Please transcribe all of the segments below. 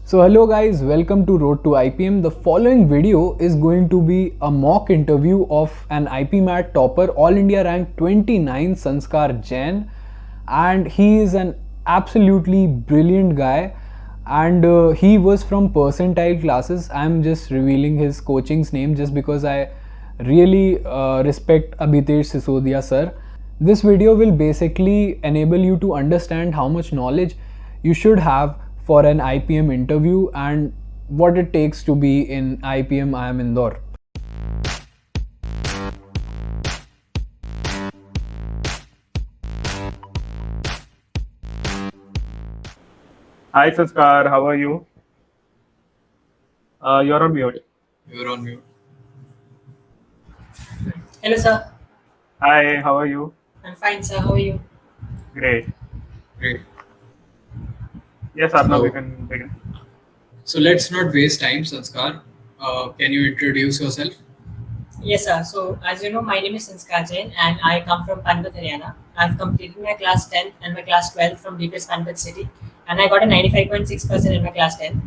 So hello guys, welcome to Road to IPM. The following video is going to be a mock interview of an IPMAT topper, All India rank 29, Sanskar Jain, and he is an absolutely brilliant guy, and he was from percentile classes. I'm just revealing his coaching's name just because I really respect Abhitesh Sisodia sir. This video will basically enable you to understand how much knowledge you should have for an IPM interview and what it takes to be in IPM IIM Indore. Hi Sanskar, how are you? You're on mute. You're on mute. Hello, sir. Hi, how are you? I'm fine, sir. How are you? Great. Great. Yes, Arnav, we So, can begin. so let's not waste time, Sanskar. Can you introduce yourself? Yes, sir. So, as you know, my name is Sanskar Jain and I come from Panipat, Haryana. I've completed my class 10th and my class 12th from DPS Panipat City, and I got a 95.6% in my class 10th.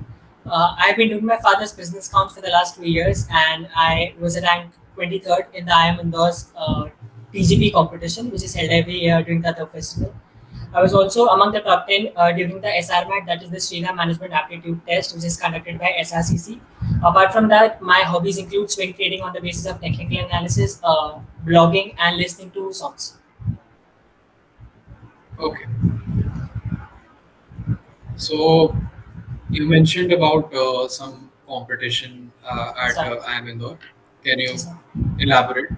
I've been doing my father's business count for the last 2 years, and I was ranked 23rd in the IIM Indore's TGP competition, which is held every year during the Turf Festival. I was also among the top 10 during the SRMAT, that is the Srinagar Management Aptitude Test, which is conducted by SRCC. Apart from that, my hobbies include swing trading on the basis of technical analysis, blogging, and listening to songs. Okay. So you mentioned about some competition at Sorry. IIM Indore. Can you Yes, sir. elaborate?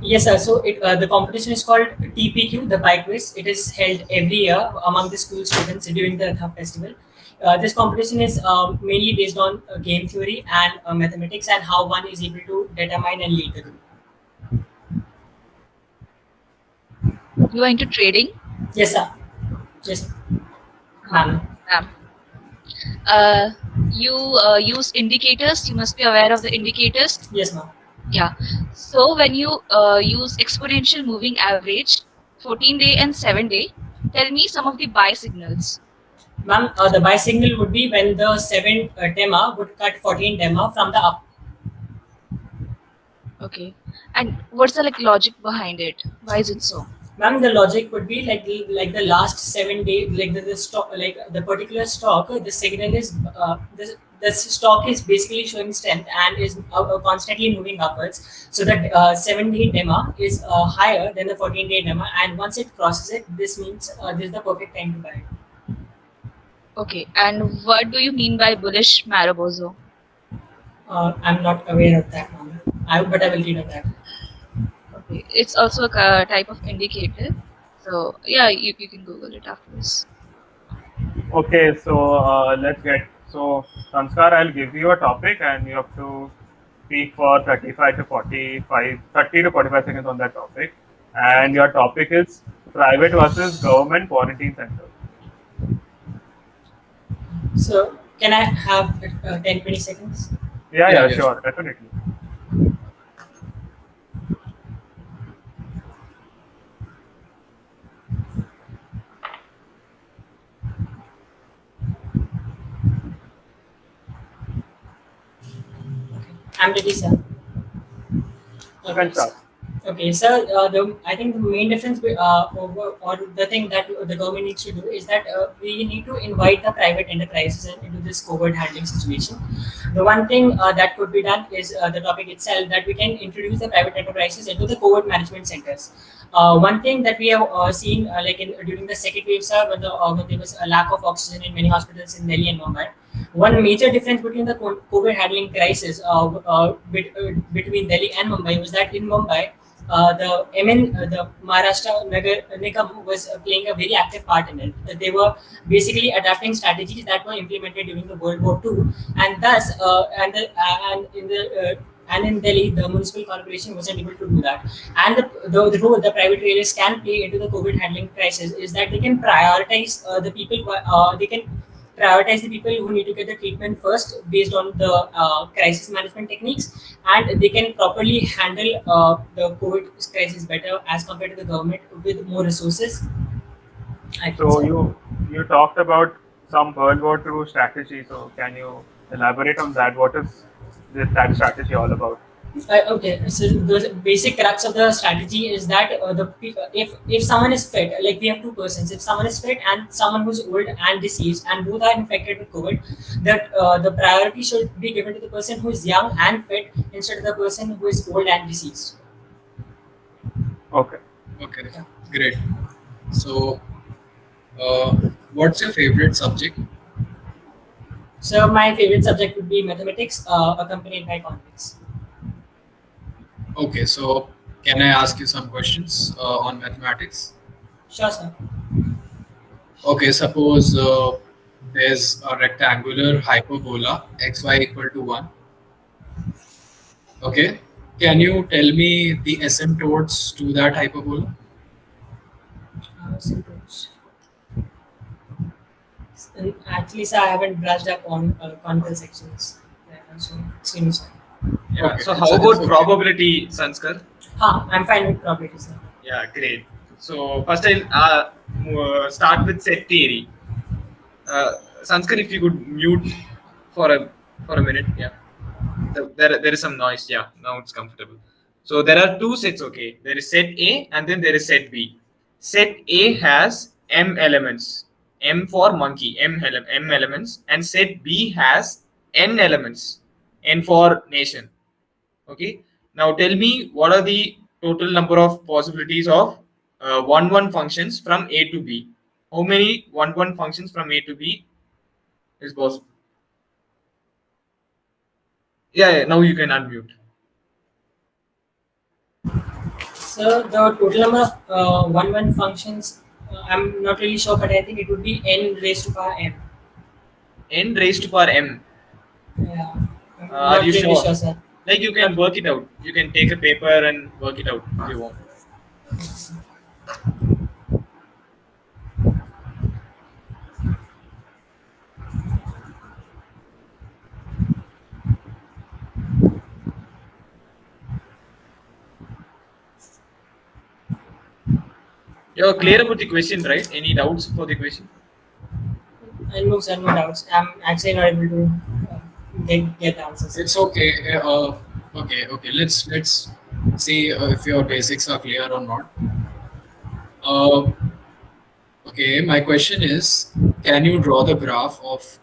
Yes, sir. So the competition is called TPQ, the Bike Quiz. It is held every year among the school students during the Rath Festival. This competition is mainly based on game theory and mathematics and how one is able to determine and lead the group. You are into trading? Yes, sir. Yes, ma'am. Ma'am. You use indicators. You must be aware of the indicators. Yes, ma'am. Yeah. So when you use exponential moving average, 14-day and 7-day, tell me some of the buy signals. Ma'am, the buy signal would be when the 7 DEMA would cut 14 DEMA from the up. Okay. And what's the logic behind it? Why is it so? Ma'am, the logic would be like the last 7 days, like the stock, like the particular stock, the signal is the stock is basically showing strength and is constantly moving upwards. So that 7-day DEMA is higher than the 14-day DEMA, and once it crosses it, this means this is the perfect time to buy it. Okay. And what do you mean by bullish Marubozu? I'm not aware of that, ma'am. But I will read on that. Okay. It's also a type of indicator. So yeah, you can Google it afterwards. Okay, so let's get. So, Sanskar, I'll give you a topic and you have to speak for 35 to 45, 30 to 45 seconds on that topic. And your topic is private versus government quarantine center. So can I have 10-20 seconds? Yeah, Yeah, sure, definitely. I'm ready, sir. You can start. Okay, sir. I think the main difference, or the thing that the government needs to do is that we need to invite the private enterprises into this COVID handling situation. The one thing that could be done is the topic itself, that we can introduce the private enterprises into the COVID management centers. One thing that we have seen, during the second wave, sir, when there was a lack of oxygen in many hospitals in Delhi and Mumbai. One major difference between the COVID handling crisis between Delhi and Mumbai was that in Mumbai, the Maharashtra Nagar Nigam was playing a very active part in it. They were basically adapting strategies that were implemented during the World War II, and thus, and in Delhi, the municipal corporation wasn't able to do that. And the role the private railways can play into the COVID handling crisis is that they can prioritize the people. They can prioritize the people who need to get the treatment first based on the crisis management techniques, and they can properly handle the COVID crisis better as compared to the government with more resources. I think So so. you talked about some World War II strategy. So can you elaborate on that? What is that strategy all about? Okay, so the basic crux of the strategy is that if someone is fit, like we have two persons, if someone is fit and someone who's old and deceased, and both are infected with COVID, that the priority should be given to the person who is young and fit instead of the person who is old and deceased. Okay. Okay, great. So, what's your favorite subject? So my favorite subject would be mathematics, accompanied by economics. Okay, so can I ask you some questions on mathematics? Sure, sir. Okay, suppose there's a rectangular hyperbola xy equal to 1. Okay, can you tell me the asymptotes to that hyperbola? Symptoms. And actually, sir, I haven't brushed up on conical sections. Yeah, so extremely sorry. Yeah. Okay, So it's how okay. about probability, Sanskar? I'm fine with probability, sir. Yeah, great. So first I'll start with set theory. Sanskar, if you could mute for a minute. Yeah. There is some noise. Yeah. Now it's comfortable. So there are two sets. Okay. There is set A and then there is set B. Set A has m elements. M for monkey. M elements. And set B has n elements. N for nation. Okay. Now tell me what are the total number of possibilities of 1 functions from A to B? How many 1 functions from A to B is possible? Yeah, now you can unmute. So the total number of 1 functions, I'm not really sure, but I think it would be n raised to power m. N raised to power m. Yeah. I'm Are not you really sure? sure, sir. Like you can work it out. You can take a paper and work it out if you want. You're clear about the question, right? Any doubts for the question? No, sir, no doubts. I'm actually not able to get the answers. It's okay. Okay. Let's see if your basics are clear or not. Okay, my question is, can you draw the graph of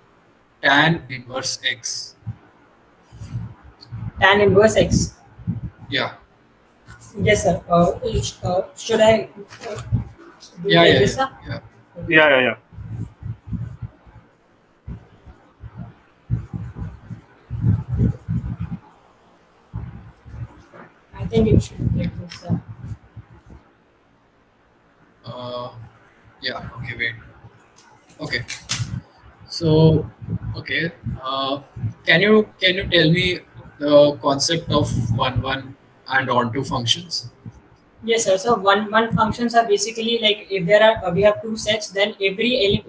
tan inverse x? Tan inverse x. Yeah. Yes, sir. Should I? Do Yeah. like this, sir? Yeah. Yeah. I think it should be like this, sir. Yeah. Okay. Wait. Okay. So, okay. Can you tell me the concept of 1 and onto functions? Yes, sir. So one functions are basically like if there are we have two sets, then every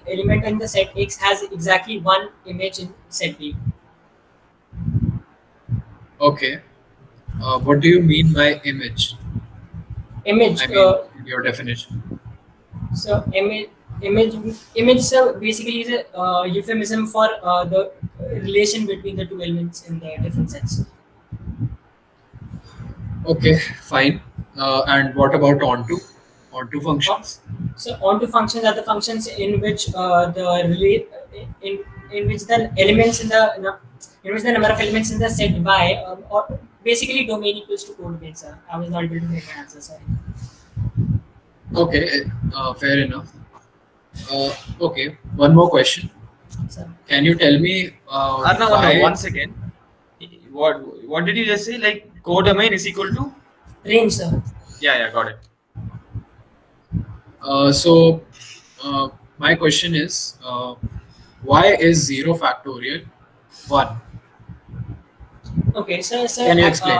element in the set X has exactly one image in set B. Okay. What do you mean by image? Image. I mean, your definition. So image sir, basically is a euphemism for the relation between the two elements in the different sets. Okay, fine. And what about onto? Onto functions? So onto functions are the functions in which in which the elements in which the number of elements in the set Y or basically domain equals to codomain, sir. I was not able to make my answer, sorry. Okay, fair enough. Okay, one more question. Sir. Can you tell me Arnav, 1 second. What did you just say? Like codomain is equal to? Range, sir. Yeah, got it. So my question is, why is 0 factorial 1? Okay, so Can you explain?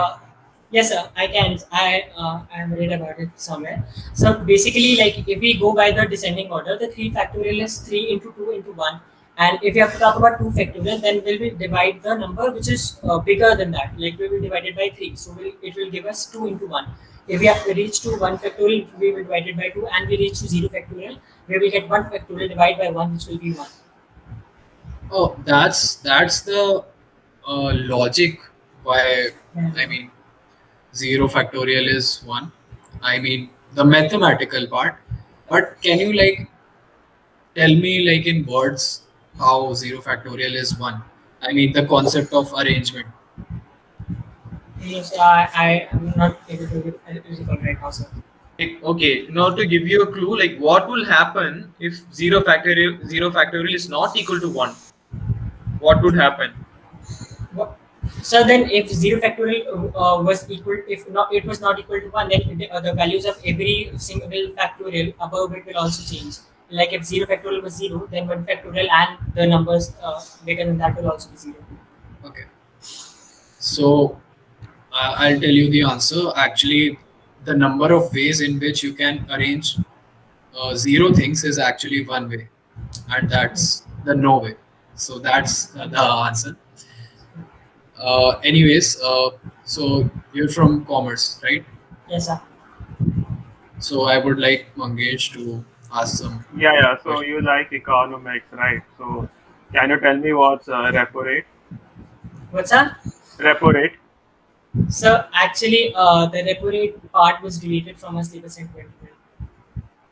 Yes, sir. I can. I'm read about it somewhere. So basically, like if we go by the descending order, the 3 factorial is 3 into 2 into 1. And if you have to talk about 2 factorial, then we will divide the number which is bigger than that. Like we will divide it by 3. So it will give us 2 into 1. If we have to reach to 1 factorial, we will divide it by 2, and we reach to 0 factorial, we will get 1 factorial divided by 1, which will be 1. Oh, that's the logic why, I mean, 0 factorial is 1. I mean, the mathematical part. But can you like tell me like in words how 0 factorial is 1? I mean, the concept of arrangement. Yes, I am not able to recall right now, sir. Okay, now to give you a clue, like what will happen if 0 factorial is not equal to 1? What would happen? What- So then, if 0 factorial was equal, if not it was not equal to 1, then the values of every single factorial above it will also change. Like if 0 factorial was 0, then 1 factorial and the numbers greater than that will also be 0. Okay. So I'll tell you the answer. Actually, the number of ways in which you can arrange 0 things is actually one way, and that's the no way. So that's the answer. Anyways, so you're from commerce, right? Yes, sir. So I would like Mangesh to ask some. Yeah. So you like economics, right? So can you tell me what's repo rate? What's that? Repo rate. So actually, the repo rate part was deleted from our syllabus in 2020.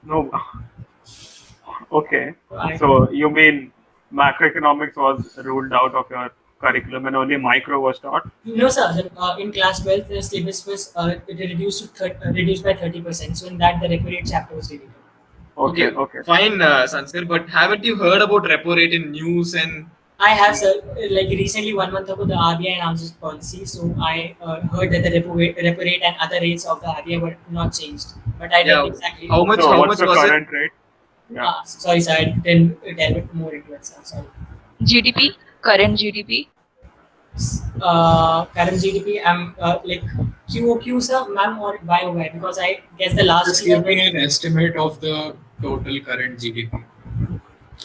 No. Okay. I- So you mean macroeconomics was ruled out of your curriculum and only micro was taught? No, sir. In class 12, the syllabus was reduced by 30%. So in that, the repo rate chapter was deleted. Okay. Fine, Sanskar, but haven't you heard about repo rate in news and I have, sir. Like recently, 1 month ago, the RBI announced its policy. So I heard that the repo rate and other rates of the RBI were not changed. But I Yeah, don't exactly. how much? So How what's much the was it? current rate? Yeah. Sorry, sir. I didn't delve it more into it, sir. Sorry. GDP, current GDP. Current GDP, I'm like QOQ, sir, ma'am, or YOY? Because I guess the last Just year, give me an estimate of the total current GDP.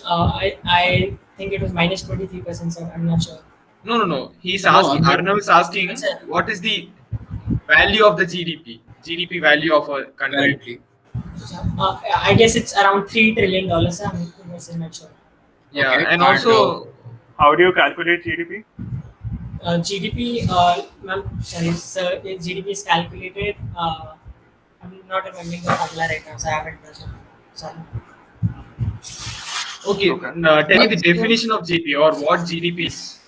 I think it was minus 23%, sir. I'm not sure. No. He's No, asking. I'm- Arnav is asking, That's it. what is the value of the GDP? GDP value of a country. Currently. I guess it's around $3 trillion, sir. I'm not sure. Yeah, Okay, and and, also How do you calculate GDP? GDP, ma'am, sorry, sir, GDP is calculated. I'm not remembering the formula right now, so I haven't done it. Sorry. okay. Tell me the definition of GDP or what GDP is.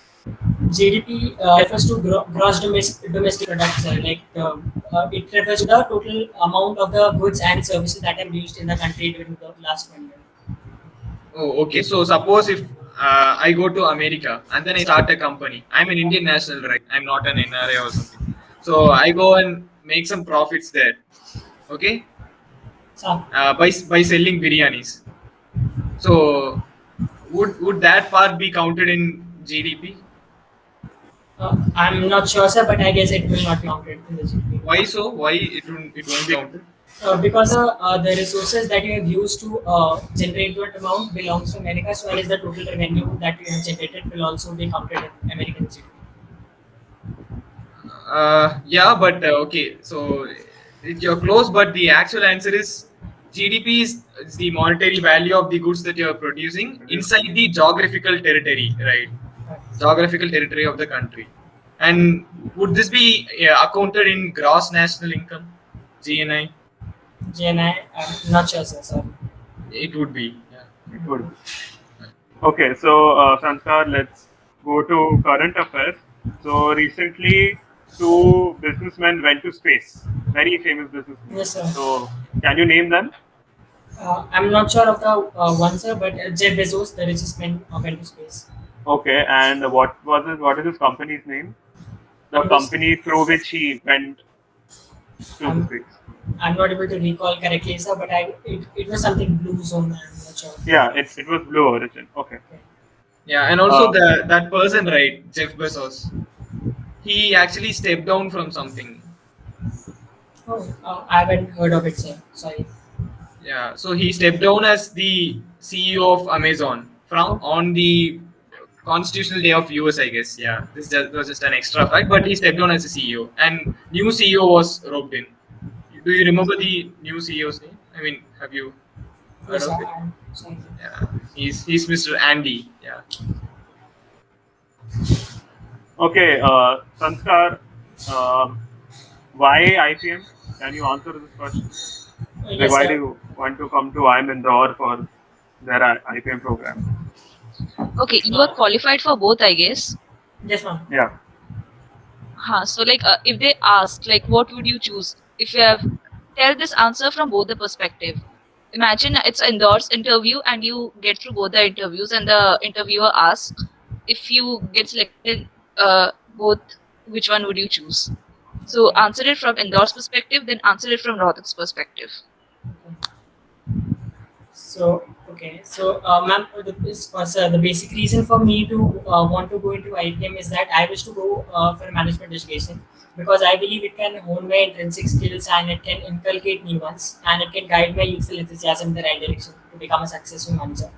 GDP refers to gross domestic product, sir. Like it refers to the total amount of the goods and services that are used in the country during the last 1 year. Oh, okay. So suppose if I go to America and then I start a company. I'm an Indian national, right? I'm not an NRA or something. So I go and make some profits there. Okay, So, by selling biryanis. So would that part be counted in GDP? I'm not sure, sir, but I guess it will not be counted in the GDP. Why so? Why it won't be counted? Because the resources that you have used to generate that amount belongs to America, as well as the total revenue that you have generated will also be counted in American GDP. Yeah, but okay. So you're close, but the actual answer is GDP is the monetary value of the goods that you're producing inside the geographical territory, right? Geographical territory of the country. And would this be accounted in gross national income, GNI? GNI, I'm not sure, sir. Sorry. It would be. Yeah. Good. Okay, so Sanskar, let's go to current affairs. So recently, 2 businessmen went to space. Very famous businessmen. Yes, sir. So can you name them? I'm not sure of the one, sir, but Jeff Bezos, the richest man, went to space. Okay, and what is his company's name? The company through which he went to the space. I'm not able to recall correctly, sir, but it was something Blue Zone. I'm not sure. Yeah, it was Blue Origin. Okay. Yeah, and also that person, right, Jeff Bezos, he actually stepped down from something. I haven't heard of it, sir. Sorry. Yeah, so he stepped down as the CEO of Amazon from on the Constitutional Day of US, I guess. Yeah, this was just an extra fact, but he stepped down as a CEO, and new CEO was roped in. Do you remember the new CEO's name? I mean, have you? Heard Yes, of it? I'm sorry. Yeah, he's Mr. Andy. Yeah. Okay, Sanskar, why IPM? Can you answer this question? Like, Yes, why do sir. you want to come to IIM Indore for their IPM program? Okay, you are qualified for both, I guess. Yes, ma'am. Yeah. So like if they ask like what would you choose if you have tell this answer from both the perspective. Imagine it's an endorsed interview and you get through both the interviews and the interviewer asks if you get selected both which one would you choose. So answer it from endorsed perspective, then answer it from Rohtak's perspective. So, okay. So, ma'am, the basic reason for me to want to go into IPM is that I wish to go for management education because I believe it can hone my intrinsic skills and it can inculcate new ones and it can guide my youthful enthusiasm in the right direction to become a successful manager.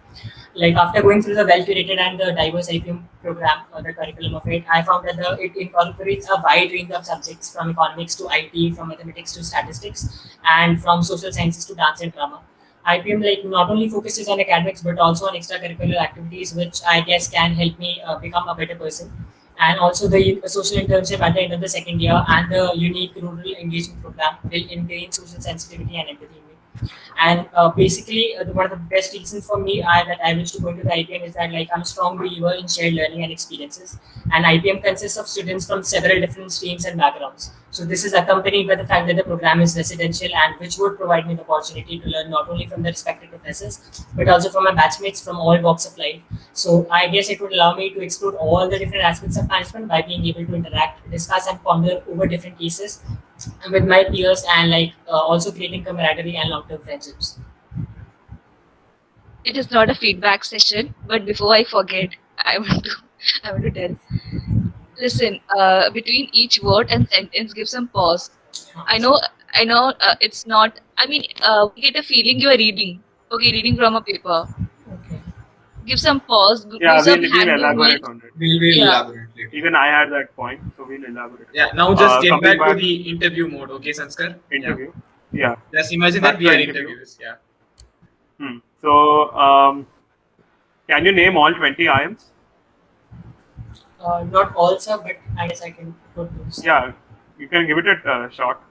Like after going through the well-curated and the diverse IPM program or the curriculum of it, I found that it incorporates a wide range of subjects from economics to IT, from mathematics to statistics, and from social sciences to dance and drama. IPM like not only focuses on academics but also on extracurricular activities, which I guess can help me become a better person. And also the social internship at the end of the second year and the unique rural engagement program will ingrain social sensitivity and empathy in me. And basically, one of the best reasons for me that I wish to go into the IPM is that like I'm a strong believer in shared learning and experiences. And IPM consists of students from several different streams and backgrounds. So this is accompanied by the fact that the program is residential and which would provide me the opportunity to learn not only from the respective professors but also from my batchmates from all walks of life. So I guess it would allow me to explore all the different aspects of management by being able to interact, discuss, and ponder over different cases with my peers and like also creating camaraderie and long-term friendships. It is not a feedback session, but before I forget, I want to tell. Listen, between each word and sentence, give some pause. I know, it's not. I mean, we get a feeling you are reading. Okay, reading from a paper. Okay. Give some pause. Yeah, Do some we'll hand elaborate movement. on it. We'll Yeah. elaborate later. Even I had that point, so we'll elaborate. Yeah. Now just get Coming back to the interview mode, okay, Sanskar? interview. Yeah. Just imagine Back that we to are interview. interviewers. Yeah. So, can you name all 20 IIMs? Not all, sir, but I guess I can put those. Yeah, you can give it a shot.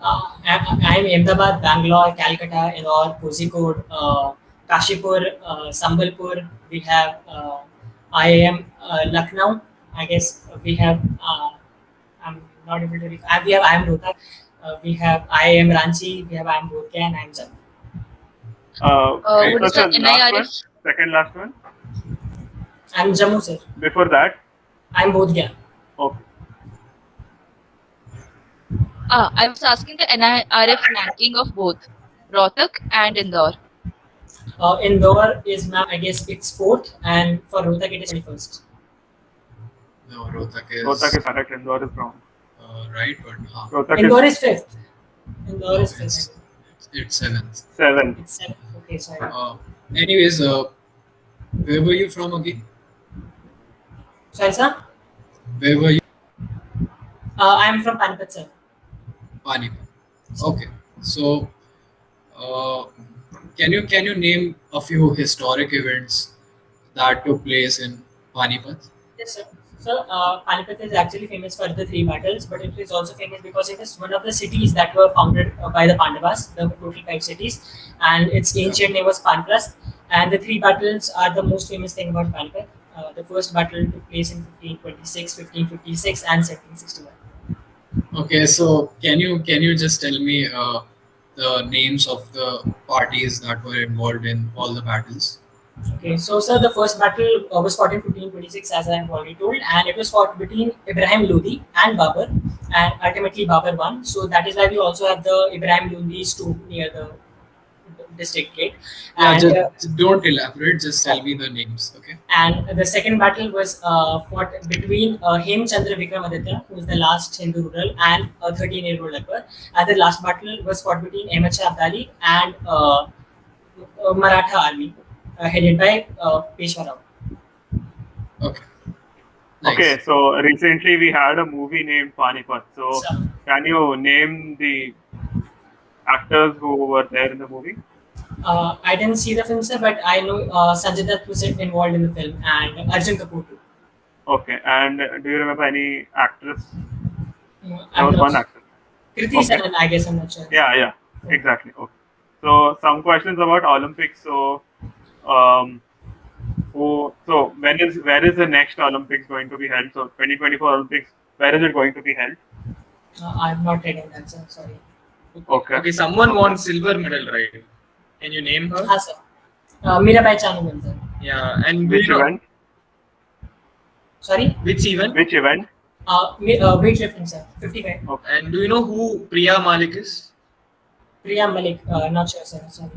I'm Ahmedabad, Bangalore, Calcutta, Indore, Kozhikode, Kashipur, Sambalpur. We have IIM Lucknow. I guess we have. I'm not able to. We have IIM Rohtak. We have IIM Ranchi. We have IIM Bodhgaya and IIM Jammu. What is What's the the last one? NIRF? Second last one? I'm Jammu, sir. Before that? I'm Bodhgaya. Okay. I was asking the NIRF ranking of both Rohtak and Indore. Indore is, ma'am, I guess it's fourth, and for Rohtak it is 21st. No, Rohtak Rohtak is correct, Indore is wrong. right, but Rohtak Indore is is fifth. Indore is it's, fifth. it's seventh. 7. It's seventh. Okay, sorry. Anyways, where were you from again? Sorry, sir. Where were you? I'm from Panipat, sir. Panipat. Okay, so can you name a few historic events that took place in Panipat? Yes, sir. So, Panipat is actually famous for the three battles, but it is also famous because it is one of the cities that were founded by the Pandavas, the total 5 cities, and its ancient name was Panprasth. And the three battles are the most famous thing about Panipat. The first battle took place in 1526, 1556, and 1761. Okay, so can you just tell me the names of the parties that were involved in all the battles? Okay, so sir, the first battle was fought in 1526, as I have already told, and it was fought between Ibrahim Lodi and Babur, and ultimately Babur won. So that is why we also have the Ibrahim Lodi's tomb near the district gate. Yeah, And, just don't elaborate. Just tell me the names. Okay. and the second battle was fought between Hemchandra Vikramaditya, who was the last Hindu ruler, and a 13-year-old Akbar. And the last battle was fought between Ahmad Shah Abdali and Maratha army, headed by Peshwa Rao. Okay. Nice. Okay, so recently we had a movie named Panipat. So, So, can you name the actors who were there in the movie? I didn't see the film, sir, but I know Sanjay Dutt was involved in the film and Arjun Kapoor too. Okay, and do you remember any actress? There I'm was not one actress. Kriti Okay. Sanon, I guess I'm not sure. Yeah, exactly. Okay. So some questions about Olympics. So, where is the next Olympics going to be held? So 2024 Olympics, where is it going to be held? I'm not reading that, sir. Sorry. Okay. Okay, someone won silver medal, right? Can you name her? Ah, sir. Mirabai Chanu, sir. Yeah, and Which event? Sorry. Which event? Which event? Weightlifting, sir. 55. Okay. And do you know who Priya Malik is? Priya Malik, not sure, sir. Sorry.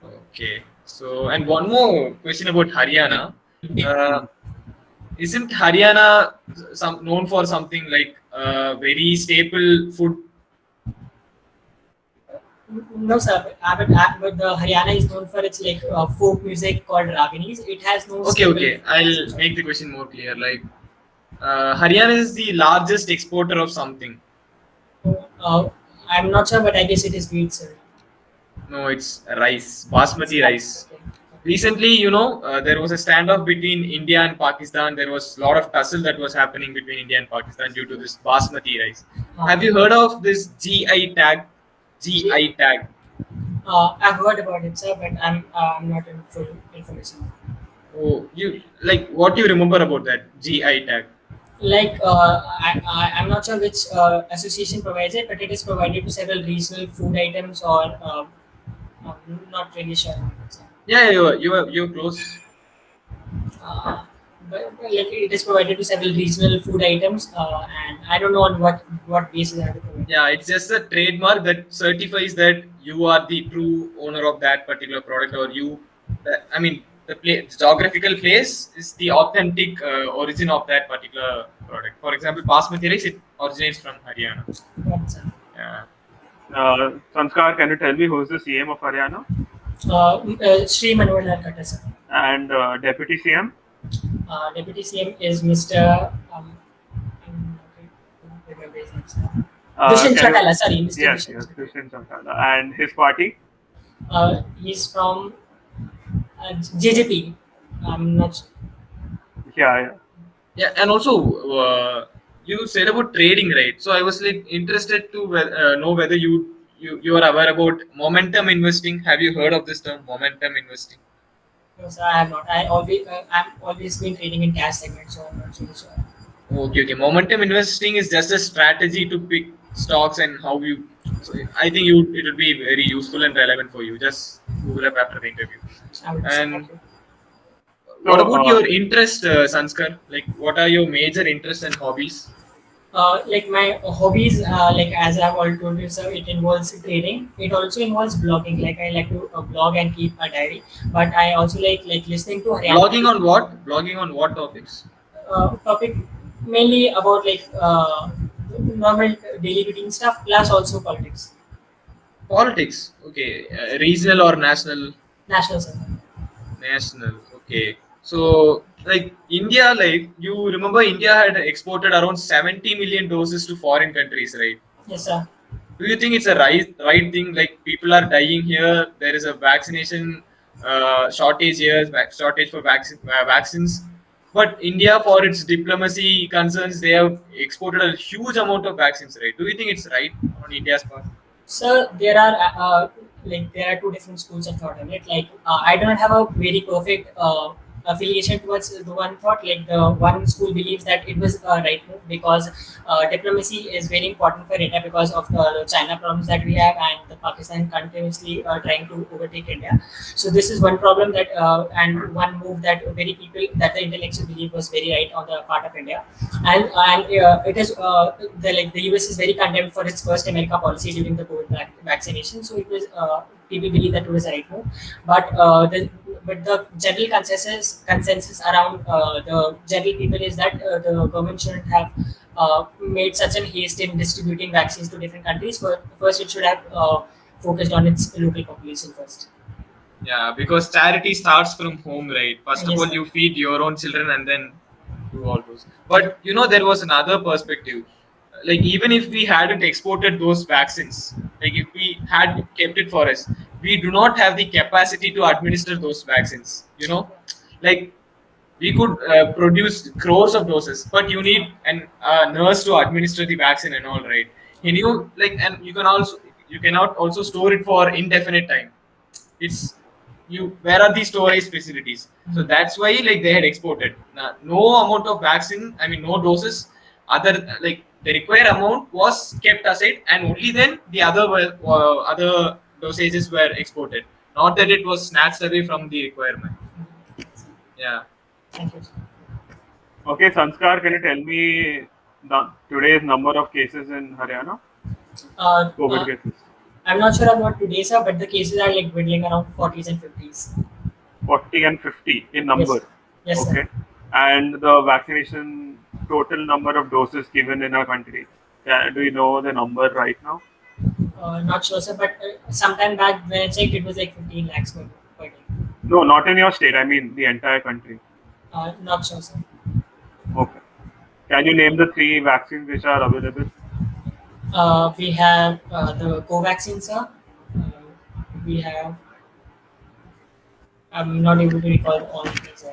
Okay. So, and one more question about Haryana. Isn't Haryana known for something like very staple food? No, sir. But the Haryana is known for its like folk music called Raganis. It has no. Okay. I'll make the question more clear. Like, Haryana is the largest exporter of something. I'm not sure, but I guess it is wheat, sir. No, it's rice, basmati rice. Okay. Recently, there was a standoff between India and Pakistan. There was a lot of tussle that was happening between India and Pakistan due to this basmati rice. Have you heard of this GI tag? GI tag. I've heard about it, sir, but I'm not in full information. Oh, what do you remember about that GI tag? Like I'm not sure which association provides it, but it is provided to several regional food items or I'm not really sure. Yeah, you're close. But like it is provided to several regional food items, and I don't know on what basis I have to provide. Yeah, it's just a trademark that certifies that you are the true owner of that particular product, or the geographical place is the authentic origin of that particular product. For example, basmati rice, it originates from Haryana. What's that? Yeah. Sanskar, can you tell me who is the CM of Haryana Sri Manohar Lal Khattar, sir. and Deputy CM? Deputy CM is Mr. I'm not remember his name, sir. Dushyant Can you- Chautala, sorry, Mr. Yes, Dushyant Chautala. Dushyant Chautala. And his party? He's from JJP. I'm not sure. Yeah. Yeah, and also you said about trading, right? So I was like interested to know whether you are aware about momentum investing. Have you heard of this term, momentum investing? No, sir, I have not. I'm always been trading in cash segment, so I'm not really sure. Okay. Momentum investing is just a strategy to pick stocks and how you. So I think it will be very useful and relevant for you. Just Google up after the interview. I would And support you. what about your interest, Sanskar? Like, what are your major interests and hobbies? Like my hobbies, like as I've already told you, sir, it involves trading. It also involves blogging. Like I like to blog and keep a diary. But I also like listening to Haryana Blogging on what? Blogging on what topics? topic, mainly about like normal daily routine stuff, plus also politics. Politics. Okay. Regional or national? National, sir. National. Okay. So, like India, like you remember, India had exported around 70 million doses to foreign countries, right? Yes, sir. Do you think it's a right thing? Like people are dying here. There is a vaccination shortage here, shortage for vaccines. But India, for its diplomacy concerns, they have exported a huge amount of vaccines, right? Do you think it's right on India's part? So there are two different schools of thought on it. Like I don't have a very perfect affiliation towards the one thought. Like the one school believes that it was right move because diplomacy is very important for India because of the China problems that we have and the Pakistan continuously trying to overtake India. So this is one problem that and one move that the intellectuals believe was very right on the part of India, and it is the US is very condemned for its first America policy during the COVID vaccination. So it was people believe that it was the right move, but the general consensus around the general people is that the government shouldn't have made such an haste in distributing vaccines to different countries. First, it should have focused on its local population first. Yeah, because charity starts from home, right? First of Yes, all, sir. you feed your own children and then do all those. But there was another perspective. Like even if we hadn't exported those vaccines, like if we had kept it for us, we do not have the capacity to administer those vaccines. You know, like we could produce crores of doses, but you need an nurse to administer the vaccine and all, right? Can you like, and you cannot also store it for indefinite time. It's you. Where are the storage facilities? So that's why like they had exported. Now, no amount of vaccine. I mean, no doses. Other like the required amount was kept aside, and only then the other dosages were exported. Not that it was snatched away from the requirement. Yeah. Thank you. Okay, Sanskar, can you tell me today's number of cases in Haryana? COVID cases. I'm not sure about today's, sir, but the cases are like dwindling around 40s and 50s. 40 and 50 in number. Yes, okay. sir. And the vaccination total number of doses given in our country. Do you know the number right now? Not sure, sir, but sometime back when I checked, it was like 15 lakhs per day. No, not in your state. I mean the entire country. Not sure, sir. Okay. Can you name the 3 vaccines which are available? We have the Covaxin, sir. We have. I'm not able to recall all of these.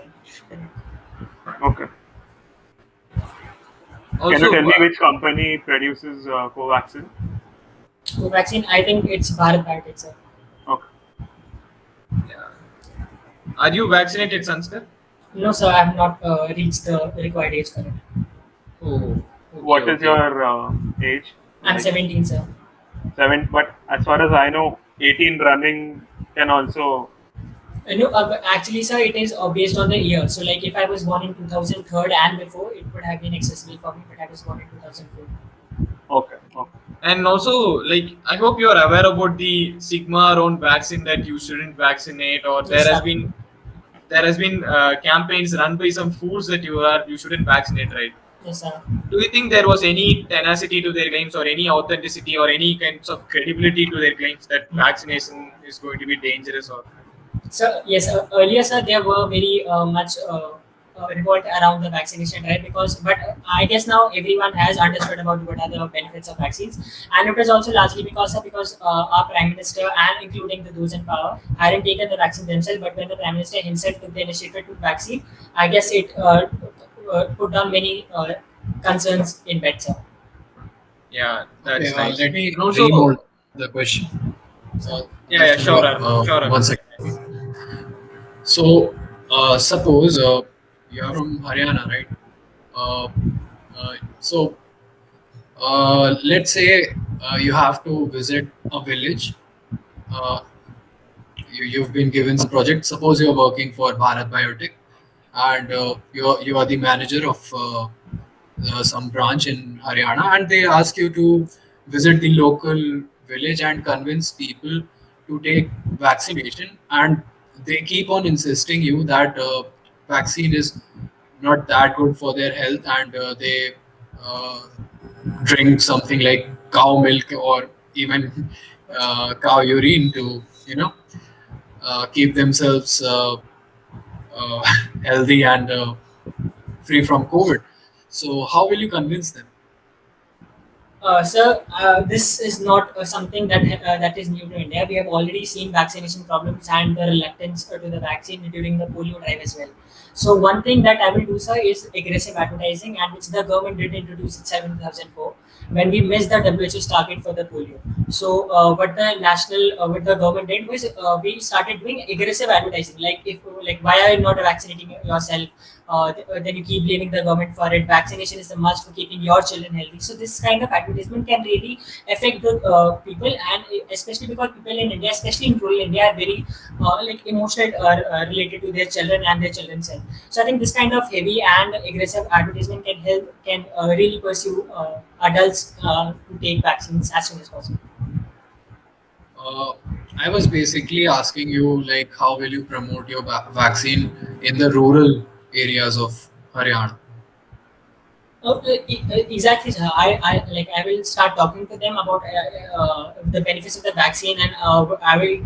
Okay. Also, Can you tell me which company produces Covaxin? Covaxin, I think it's Bharat Biotech, sir. Okay. are you vaccinated, Sanskar? No, sir, I have not reached the required age for it. Oh. What is your age? I'm 17, sir. 7. But as far as I know, 18 running can also. No, actually, sir, it is based on the year. So, like, if I was born in 2003 and before, it would have been accessible for me, but I was born in 2004. Okay. And also, like, I hope you are aware about the stigma around vaccine that you shouldn't vaccinate, or there has been campaigns run by some fools that you shouldn't vaccinate, right? Yes, sir. Do you think there was any tenacity to their claims, or any authenticity, or any kinds of credibility to their claims that vaccination is going to be dangerous? Or So, yes, earlier, sir, there were very much revolt around the vaccination drive but I guess now everyone has understood about what are the benefits of vaccines, and it was also largely because our Prime Minister and including those in power hadn't taken the vaccine themselves, but when the Prime Minister himself took the initiative to vaccine, I guess it put down many concerns in bed, sir. yeah, that's Okay, nice. let me And also, remold the question. yeah, sure, sure. 1 second. So, suppose you're from Haryana, right? So, let's say you have to visit a village. You've been given some project. Suppose you're working for Bharat Biotech, and you are the manager of some branch in Haryana, and they ask you to visit the local village and convince people to take vaccination, and they keep on insisting you that vaccine is not that good for their health, and they drink something like cow milk or even cow urine to keep themselves healthy and free from COVID. So how will you convince them? Sir, this is not something that is new to India. We have already seen vaccination problems and the reluctance to the vaccine during the polio drive as well. So one thing that I will do, sir, is aggressive advertising, and which the government did introduce in 2004 when we missed the WHO's target for the polio. So what the government did was we started doing aggressive advertising. Like why are you not vaccinating yourself? Then you keep blaming the government for it. Vaccination is a must for keeping your children healthy. So this kind of advertisement can really affect the people, and especially because people in India, especially in rural India, are very emotional related to their children and their children's health. So I think this kind of heavy and aggressive advertisement can really pursue adults to take vaccines as soon as possible. I was basically asking you, like, how will you promote your vaccine in the rural areas of Haryana? Exactly, sir. I will start talking to them about the benefits of the vaccine, and I will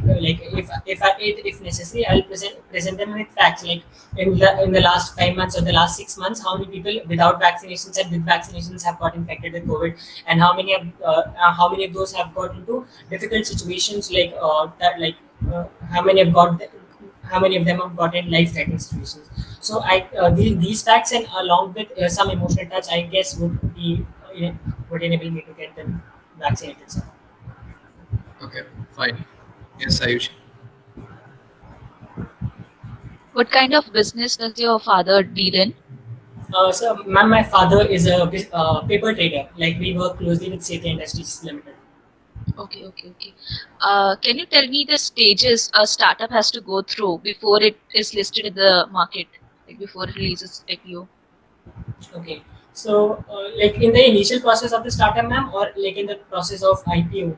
if necessary, I will present them with facts. Like in the last 5 months or the last 6 months, how many people without vaccinations and with vaccinations have got infected with COVID, and how many of those have got into difficult situations how many have got how many of them have gotten life-threatening situations. So these facts and along with some emotional touch, I guess would enable me to get them vaccinated. So. Okay, fine. Yes, Ayush. What kind of business does your father deal in? So, ma'am, my father is a paper trader. Like we work closely with Sethi Industries Limited. Okay. Can you tell me the stages a startup has to go through before it is listed in the market, like before it releases IPO? Okay. So, like in the initial process of the startup, ma'am, or like in the process of IPO.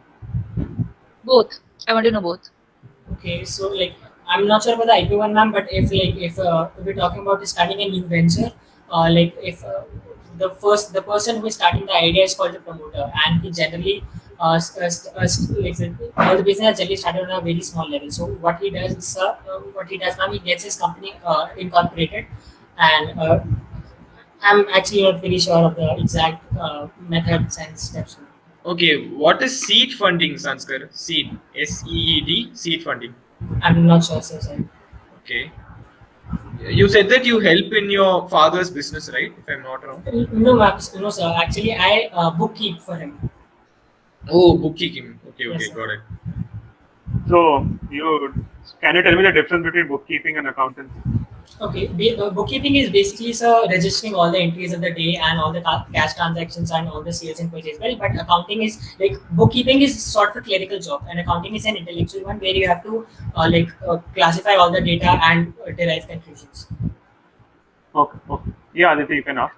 Both. I want to know both. Okay. So, like I'm not sure about the IPO one, ma'am, but if we're talking about starting a new venture, like if the person who is starting the idea is called the promoter, and he generally all the business generally started on a very small level. So what he does now, he gets his company incorporated, and I'm actually not very sure of the exact methods and steps. Okay, what is seed funding, Sanskar? Seed, SEED, seed funding. I'm not sure, sir. Sorry. Okay. You said that you help in your father's business, right? If I'm not wrong. No, ma'am, no, sir. Actually, I bookkeep for him. Oh, bookkeeping. Okay, Yes, sir. got it. So can you tell me the difference between bookkeeping and accountancy? Okay, bookkeeping is basically sir registering all the entries of the day and all the cash transactions and all the sales and purchase. Well, but accounting is like bookkeeping is sort of a clerical job, and accounting is an intellectual one where you have to classify all the data and derive conclusions. Okay. Yeah, Aditi, you can ask.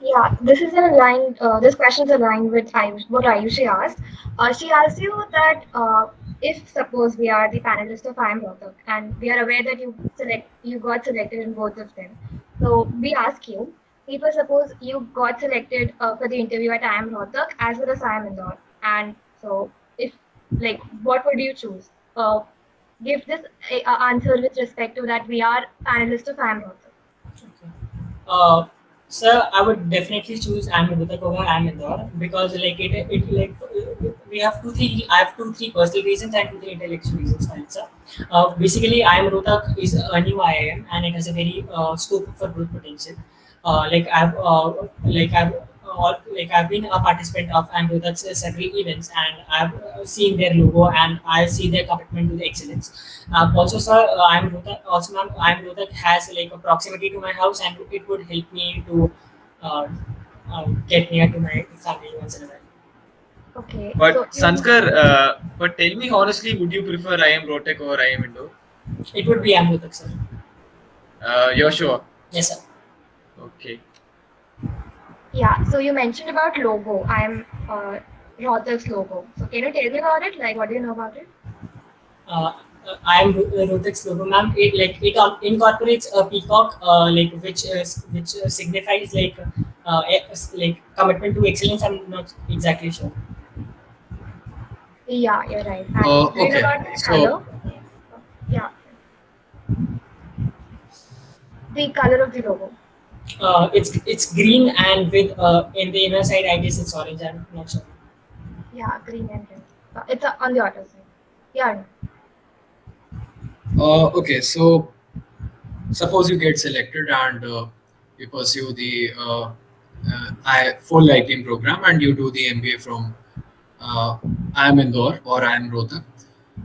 Yeah, this is in line. This question is aligned with what Ayushi asked. She asked you that if suppose we are the panelist of I Am Rohtak and we are aware that you got selected in both of them. So we ask you, if suppose you got selected for the interview at I Am Rohtak as well as I Am Indore, and so if like what would you choose? Give this answer with respect to that we are panelist of I Am Rohtak. Uh, Sir, I would definitely choose Amrita over Indore because we have I have three personal reasons and three intellectual reasons for it, sir. Basically, Rohtak is a new IIM and it has a very scope for growth potential. I've been a participant of Rohtak's several events and I've seen their logo and I see their commitment to the excellence. Also, sir, ma'am, Rohtak has like a proximity to my house, and it would help me to uh, get near to my family once in a while. Okay. But so you- Sanskar, but tell me honestly, would you prefer I Am Rohtak or I Am Indore? It would be Rohtak, sir. You're sure? Yes, sir. Okay. Yeah, so you mentioned about logo. I'm Rohtak's logo. So can you tell me about it? Like, what do you know about it? I am Rohtak's logo, ma'am. Incorporates a peacock, which signifies like commitment to excellence. I'm not exactly sure. Yeah, you're right. And do you know Okay, about the so color? Yeah, the color of the logo. It's green and with in the inner side, I guess it's orange. I'm not sure. Yeah, green and red. It's on the outer side. Yeah. okay, so suppose you get selected and you pursue the full IPM program and you do the MBA from I Am Indore or I Am Rohtak.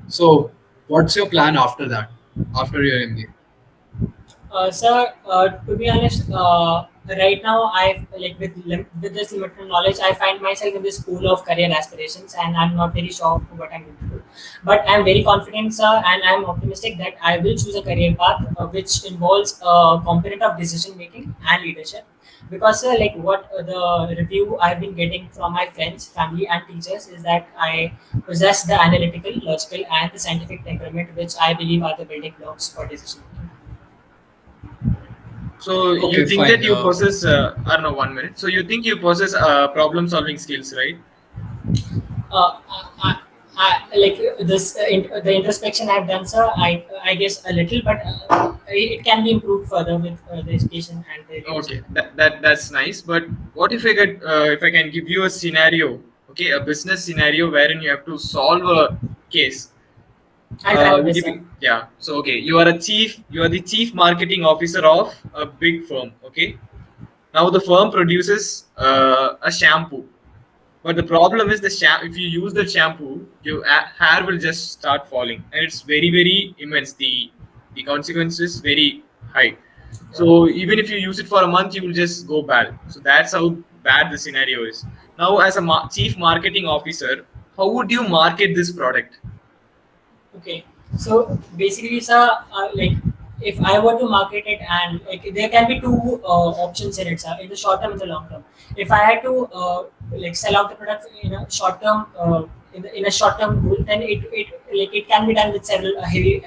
So, what's your plan after that? After your MBA? Sir, to be honest, right now with this limited knowledge, I find myself in this pool of career aspirations, and I'm not very sure what I'm going to do. But I'm very confident, sir, and I'm optimistic that I will choose a career path which involves a component of decision making and leadership. Because, sir, like what the review I've been getting from my friends, family, and teachers is that I possess the analytical, logical, and the scientific temperament, which I believe are the building blocks for decision making. So you Okay, think fine. that you possess, I don't know, 1 minute. So you think you possess problem solving skills, right? uh, like this the introspection I've done, sir. I guess a little, but it can be improved further with the education and the Okay, that's nice. But what if I can give you a scenario, okay, a business scenario wherein you have to solve a case. I'll try my would best, you sir. be, yeah. So okay, you are the chief marketing officer of a big firm. Okay. Now the firm produces a shampoo, but the problem is if you use the shampoo, your hair will just start falling, and it's very immense. The consequence is very high. So even if you use it for a month, you will just go bad. So that's how bad the scenario is. Now, as a chief marketing officer, how would you market this product? Okay, so basically, sir, like if I were to market it, and like there can be two options in it, sir, in the short term and the long term. If I had to like sell out the product in a short term, in a short term goal, then it can be done with several heavy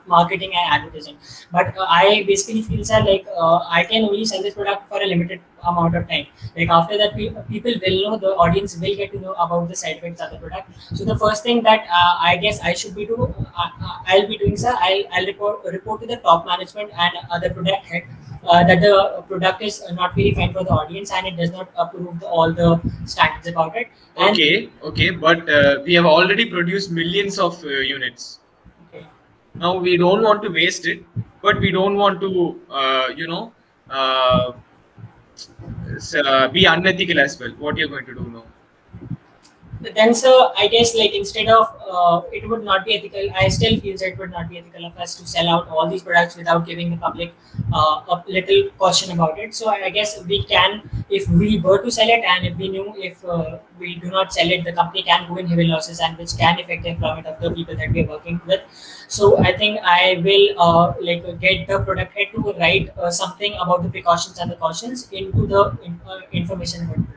marketing and advertising. But I basically feel, sir, like I can only sell this product for a limited amount of time. Like after that, people will know, the audience will get to know about the side effects of the product. So the first thing that I guess I should be do, I'll be doing, sir, I'll report to the top management and the product head that the product is not very fine for the audience and it does not approve all the standards about it. And Okay, but we have already produced millions of units. okay, Now we don't want to waste it, but we don't want to, uh, be unethical as well. What you're going to do now? then so I guess like instead of it would not be ethical. I still feel that it would not be ethical of us to sell out all these products without giving the public a little caution about it. So I guess we can, if we were to sell it, and if we knew if we do not sell it, the company can go in heavy losses, and which can affect the employment of the people that we are working with. So I think I will like get the product head to write something about the precautions and the cautions into the information about the product.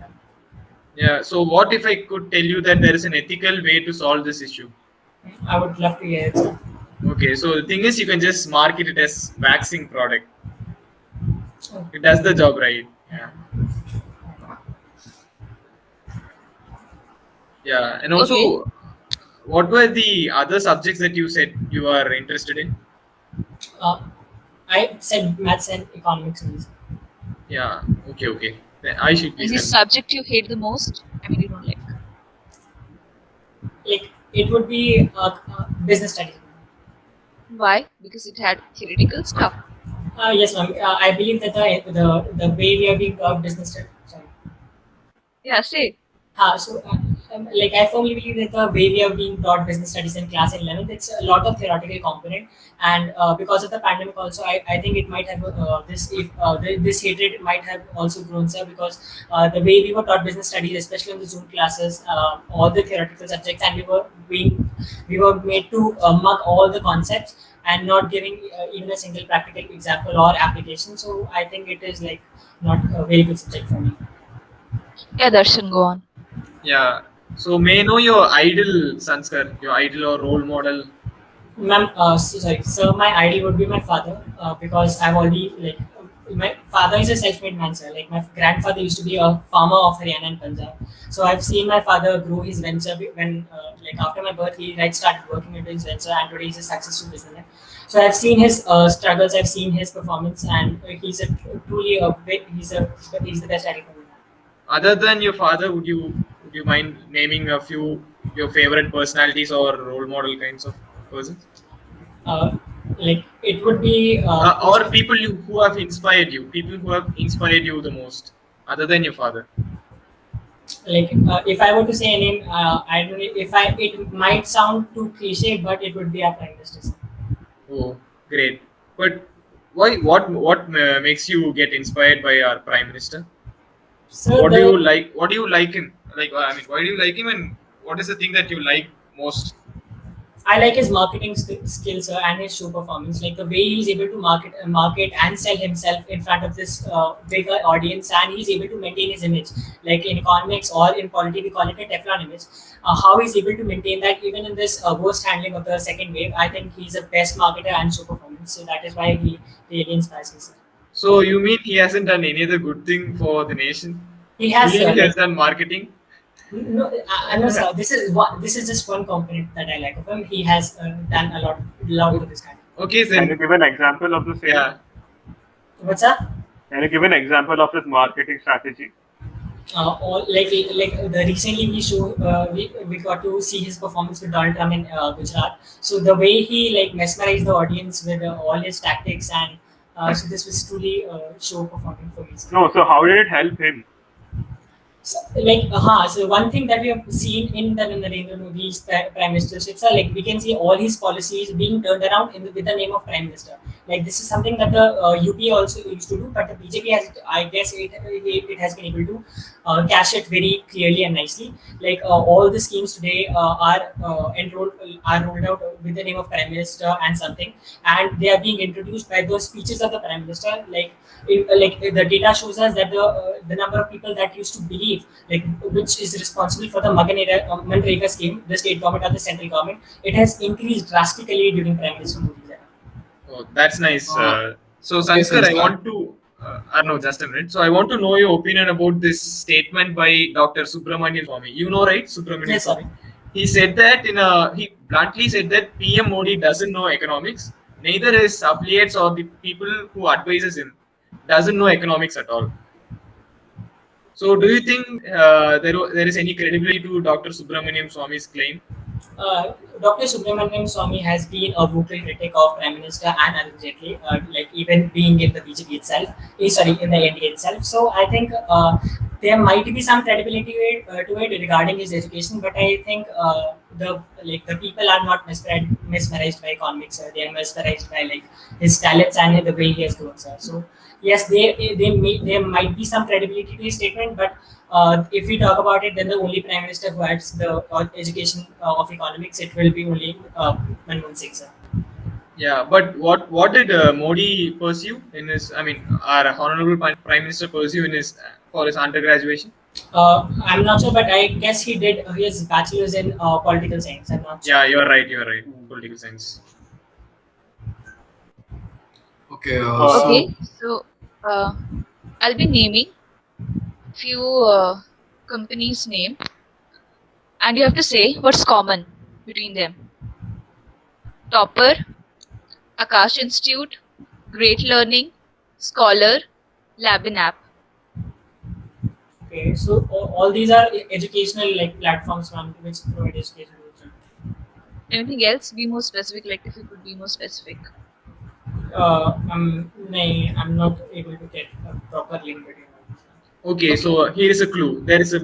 Yeah. So what if I could tell you that there is an ethical way to solve this issue? I would love to hear it, sir. Okay. So the thing is, you can just market it as waxing product. Oh. It does the job right. Yeah. Yeah. And also, Okay. what were the other subjects that you said you are interested in? Uh, I said maths and economics only. Yeah. Okay. Then I should Is please the help. subject you hate the most? I mean, you don't like. Like it would be business studies. Why? Because it had theoretical stuff. Yes, ma'am. I believe that the way we are being taught business studies. Sorry. Yeah, say. Like I firmly believe that the way we are being taught business studies in class in 11th, it's a lot of theoretical component, and because of the pandemic also, I think it might have this hatred might have also grown, sir, because the way we were taught business studies, especially in the Zoom classes, all the theoretical subjects, and we were made to mug all the concepts and not giving even a single practical example or application. So I think it is like not a very good subject for me. Yeah, Darshan, go on. Yeah. So may I know your idol, Sanskar, your idol or role model? Ma'am, sorry, sir, my idol would be my father because I've already like my father is a self-made man, sir. Like my grandfather used to be a farmer of Haryana and Punjab, so I've seen my father grow his venture when like after my birth he like started working into his venture, and today he's a successful businessman. So I've seen his struggles, I've seen his performance, and he's a truly a he's the best idol for me. Other than your father, would you mind naming a few your favorite personalities or role model kinds of persons, Uh, like it would be or people who have inspired you, people who have inspired you the most, other than your father? like if I were to say a name, I don't know if I it might sound too cliche, but it would be our prime minister. Oh, great! But why? What makes you get inspired by our prime minister? So What do the you like? What do you like him? Like, I mean, why do you like him, and what is the thing that you like most? I like his marketing skills and his show performance. Like the way he's able to market and sell himself in front of this bigger audience, and he's able to maintain his image. Like in economics or in politics, we call it a Teflon image. How he's able to maintain that even in this worst handling of the second wave, I think he's the best marketer and show performance. So that is why he really inspires me, sir. So you mean he hasn't done any other good thing for the nation? He has He like, has done marketing. no, no, sir. This is just one component that I like of him. He has done a lot of this kind. Okay, Can you then give an example of the same? yeah. What's that? Can you give an example of his marketing strategy? All like the recently we got to see his performance with Donald Trump in Gujarat. So the way he like mesmerized the audience with all his tactics and so this was truly show performing for me. No, so how did it help him? So, so one thing that we have seen in the Narendra Modi's prime ministership, so like we can see all his policies being turned around with the name of prime minister. Like this is something that the UPA also used to do, but the BJP has, I guess, it has been able to cash it very clearly and nicely. Like all the schemes today are rolled out with the name of prime minister and something, and they are being introduced by the speeches of the prime minister. The data shows us that the number of people that used to believe like which is responsible for the Manrega scheme, the state government or the central government, it has increased drastically during Prime Minister Modi's era. Oh, that's nice. So, Okay, Sanskar, I Sanskar. want to, Arnav, just a minute. So, I want to know your opinion about this statement by Dr. Subramanian Swamy. You know, right? Subramanian Yes, Swamy. sir. He said that he bluntly said that PM Modi doesn't know economics. Neither his affiliates or the people who advises him doesn't know economics at all. So, do you think there is any credibility to Dr. Subramanian Swamy's claim? Dr. Subramanian Swamy has been a vocal critic of Prime Minister and Arun Jaitley, like even being in the BJP itself, in the NDA itself. So I think there might be some credibility to it regarding his education, but I think the people are not mesmerized by economics. They are mesmerized by like his talents and the way he has grown, sir. So yes, there might be some credibility to his statement, but if we talk about it, then the only prime minister who has the education of economics, it will be only Manmohan Singh, sir. Yeah, but what did Modi pursue in his? I mean, our honorable Prime Minister pursue in his for his undergraduation? I'm not sure, but I guess he did his bachelor's in political science. I'm not sure. Yeah, you're right. You're right. Political science. Okay, Okay, so I'll be naming few companies' name, and you have to say what's common between them. Topper, Akash Institute, Great Learning, Scholar, Labin App. Okay, so all these are educational like platforms from which provide education. Anything else? Be more specific. Like if you could be more specific. I'm not able to get a proper link between them. Okay, so here is a clue. There is a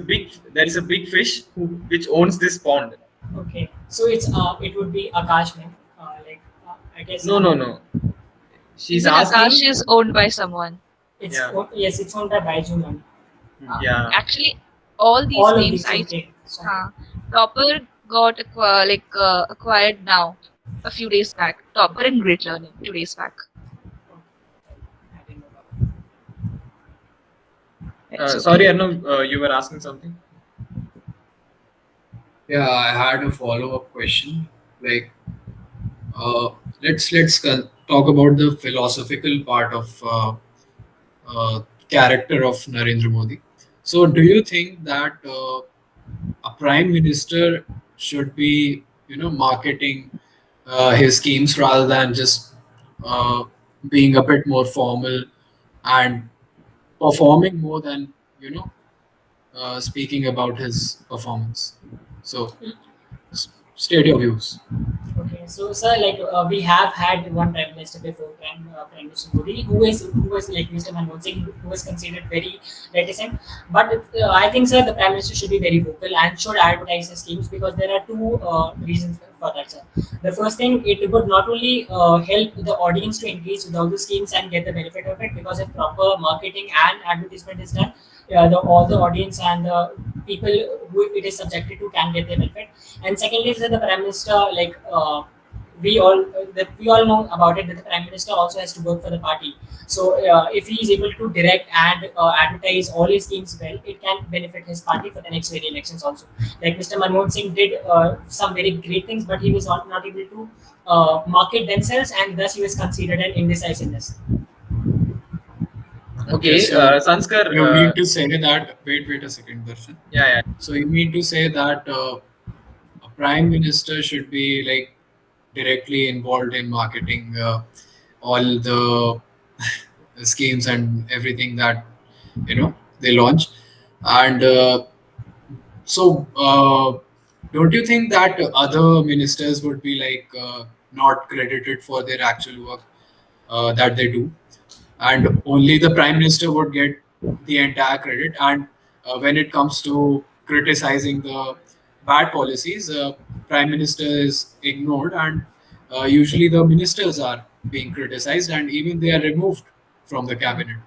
big fish which owns this pond. Okay, so it would be Akash, ma'am. I guess. No. She's Even Akash asking. is owned by someone. It's Yeah. yes, it's owned by Baiju, ma'am. Yeah. Actually, all these All of names these. I Okay. So, Topper got acquired now a few days back. Topper and Great Learning 2 days back. I didn't know about it. It's okay. Sorry, Arnav, you were asking something. yeah, I had a follow-up question. Like, let's talk about the philosophical part of character of Narendra Modi. So, do you think that a prime minister should be, marketing his schemes rather than just being a bit more formal and performing more than speaking about his performance? So, state your views. Okay, so sir, we have had one prime minister before, Prime Minister Modi, who was like Mr. Manmohan Singh, who was considered very reticent. But I think, sir, the prime minister should be very vocal and should advertise his schemes because there are two reasons for that, sir. The first thing, it would not only help the audience to engage with all the schemes and get the benefit of it, because if proper marketing and advertisement is done, all the audience and the people who it is subjected to can get the benefit. And secondly, is that the prime minister, we all know about it, that the prime minister also has to work for the party. So if he is able to direct and advertise all his schemes well, it can benefit his party for the next very elections also. Like Mr. Manmohan Singh did some very great things, but he was not able to market themselves, and thus he was considered an indecisiveness. Okay, so Sanskar. you mean to say that? Wait a second, Darshan. Yeah. So you mean to say that a prime minister should be like directly involved in marketing all the schemes and everything that they launch, And don't you think that other ministers would be like not credited for their actual work that they do, and only the prime minister would get the entire credit? And when it comes to criticizing the bad policies, prime minister is ignored, and usually the ministers are being criticized, and even they are removed from the cabinet.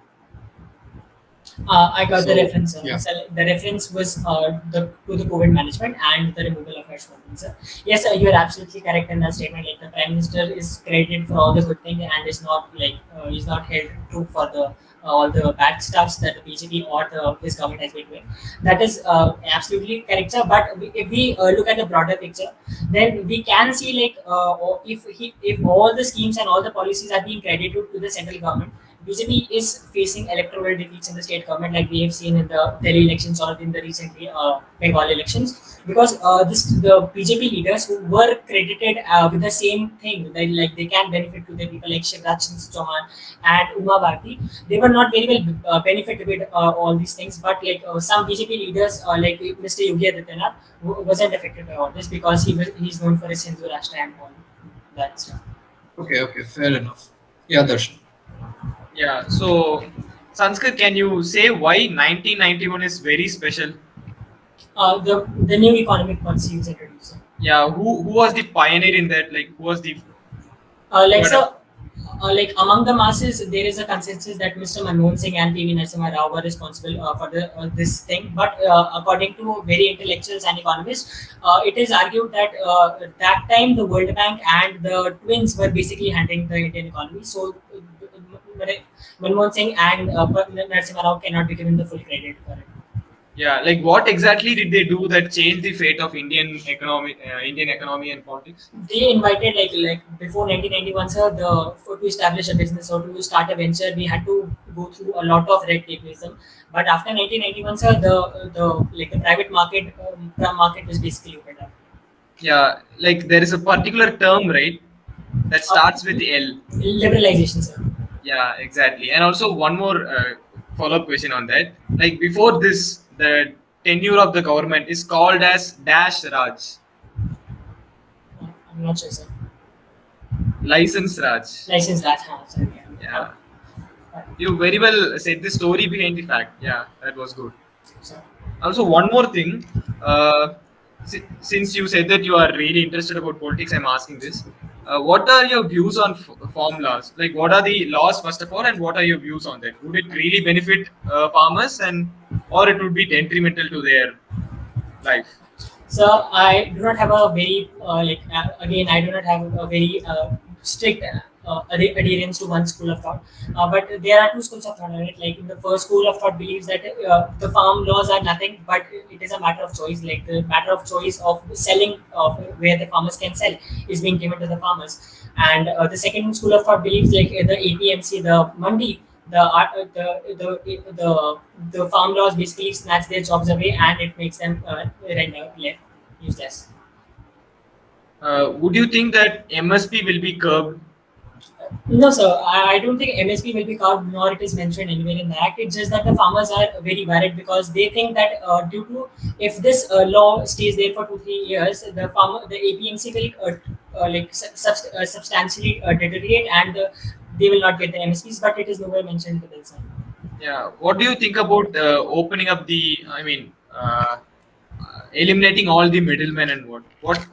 I got the So, reference. yeah. So the reference was to the COVID management and the removal of Harshvardhan, sir. Yes, sir, you are absolutely correct in that statement. Like the prime minister is credited for all the good things and is not like is not held true for the all the bad stuffs that the BJP or his government has been doing. That is absolutely correct, sir. But if we look at the broader picture, then we can see like if all the schemes and all the policies are being credited to the central government, BJP is facing electoral defeats in the state government, like we have seen in the Delhi elections or in the recently Bengal elections, because the BJP leaders who were credited with the same thing, they can benefit to the people like Shivraj Singh Chauhan and Uma Bharti, they were not very well benefited with all these things, but like some BJP leaders like Mr. Yogi Adityanath wasn't affected by all this because he's known for his Hindu Rashtra and all that stuff. Okay, fair enough. Yeah, Darshan. Yeah. So, Sanskar, can you say why 1991 is very special? The new economic policy was introduced. Yeah. Who was the pioneer in that? Like, who was the Like What- so, like among the masses, there is a consensus that Mr. Manmohan Singh and PV Narasimha Rao were responsible for this thing. But according to very intellectuals and economists, it is argued that at that time the World Bank and the twins were basically handling the Indian economy. So Manmohan Singh and Narasimha Rao cannot be given the full credit for it. Yeah, like what exactly did they do that changed the fate of Indian economy and politics? They invited like before 1991, sir. To establish a business or to start a venture, we had to go through a lot of red tape with them. But after 1991, sir, the private market was basically opened up. Yeah, like there is a particular term, right, that starts with L. Liberalization, sir. Yeah, exactly. And also one more follow-up question on that. Like before this, the tenure of the government is called as Dash Raj, I'm not sure, sir. License Raj. License that, sir. Yeah, you very well said the story behind the fact. Yeah, that was good. Sir. Also, one more thing. Since you said that you are really interested about politics, I'm asking this. What are your views on farm laws? Like, what are the laws first of all, and what are your views on that? Would it really benefit farmers, or it would be detrimental to their life? So I do not have a very again I do not have a very strict adherence to one school of thought, but there are two schools of thought. Right? Like in the first school of thought believes that the farm laws are nothing, but it is a matter of choice. Like the matter of choice of selling of where the farmers can sell is being given to the farmers. And the second school of thought believes like the APMC, the mandi, the farm laws basically snatch their jobs away and it makes them render useless. Would you think that MSP will be curbed? No, sir. I don't think MSP will be carved, nor it is mentioned anywhere in the act. It's just that the farmers are very worried because they think that due to if this law stays there for 2-3 years, the APMC will substantially deteriorate and they will not get the MSPs. But it is nowhere mentioned in the bill, sir. Yeah. What do you think about opening up eliminating all the middlemen and what?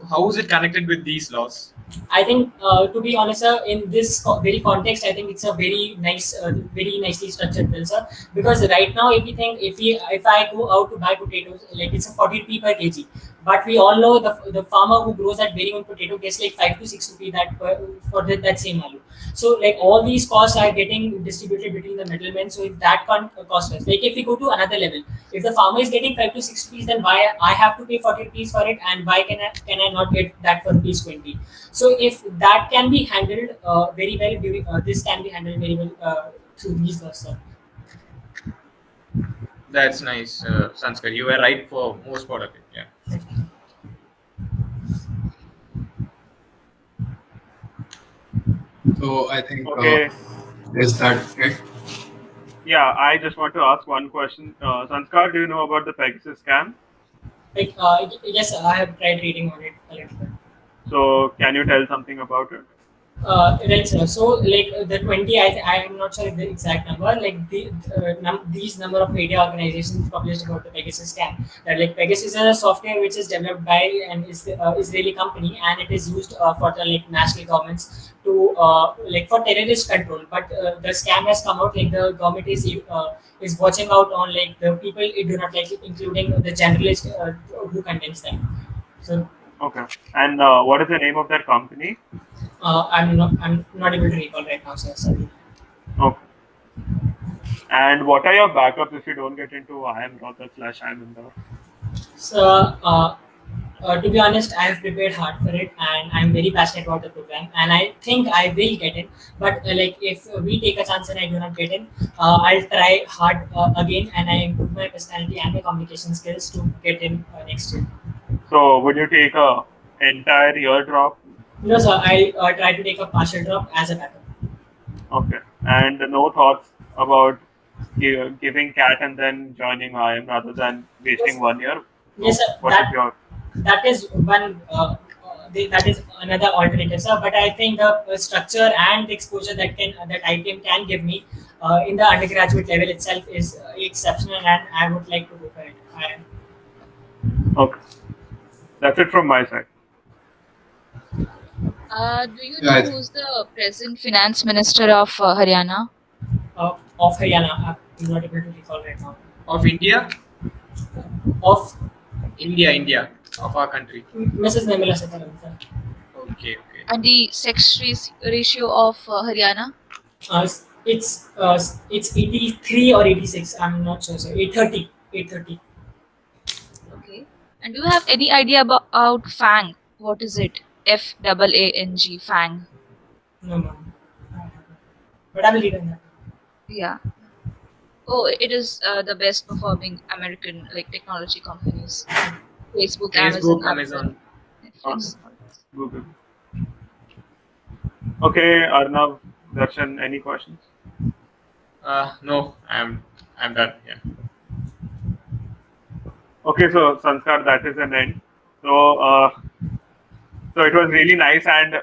How is it connected with these laws? I think, to be honest, sir, in this very context, I think it's a very nice, very nicely structured bill, sir. Because right now, if I go out to buy potatoes, like it's a 40 rupee per kg, but we all know the farmer who grows that very own potato gets like 5 to 6 rupee for that same aloo. So like all these costs are getting distributed between the middlemen. So if that can't cost us, like if we go to another level, if the farmer is getting 5 to 6 rupees, then why I have to pay 40 rupees for it, and why can I not get that for rupees 20? So if that can be handled very well, this can be handled very well through these laws, sir. That's nice, Sanskar. You were right for most part of it. Yeah. So I think Okay. is that it? Yeah, I just want to ask one question. Sanskar, do you know about the Pegasus scam? Like, yes, I have tried reading on it a little bit. So, can you tell something about it? Right, sir. So, like the 20, I am not sure the exact number. Like these number of media organizations published about the Pegasus scam. That like Pegasus is a software which is developed by an Israeli company, and it is used for the like national governments to like for terrorist control. But the scam has come out like the government is watching out on like the people it do not like, including the journalist who contains them. So Okay. And what is the name of that company? I'm not able to recall right now, sir. Sorry. Okay. And what are your backups if you don't get into IIM Rohtak / IIM Indore? So, to be honest, I have prepared hard for it, and I'm very passionate about the program, and I think I will get in. But like, if we take a chance and I do not get in, I'll try hard again, and I improve my personality and my communication skills to get in next year. So, would you take a entire year drop? No, sir. I'll try to take a partial drop as a backup. Okay. And no thoughts about giving CAT and then joining IIM rather than wasting 1 year? Yes, sir. What is your... That is one. That is another alternative, sir. But I think the structure and the exposure that IPM can give me in the undergraduate level itself is exceptional, and I would like to go for it. Okay. That's it from my side. Do you Yeah, know who's the present finance minister of Haryana? Of Haryana, I'm not able to recall right now. Of India, Of India, of our country. Mrs. Nirmala Sitharaman, sir. Okay. And the sex ratio of Haryana? It's 83 or 86. I'm not sure, sir. 830. 830. Okay. And do you have any idea about FANG? What is it? FAANG, FANG. No, ma'am. But I will read on that. Yeah. Oh, it is the best performing American like technology companies. Facebook, Facebook, Amazon, Amazon. Netflix. Google. Okay, Arnav, Darshan, any questions? No, I'm done. Yeah. Okay, so Sanskar, that is an end. So, so it was really nice, and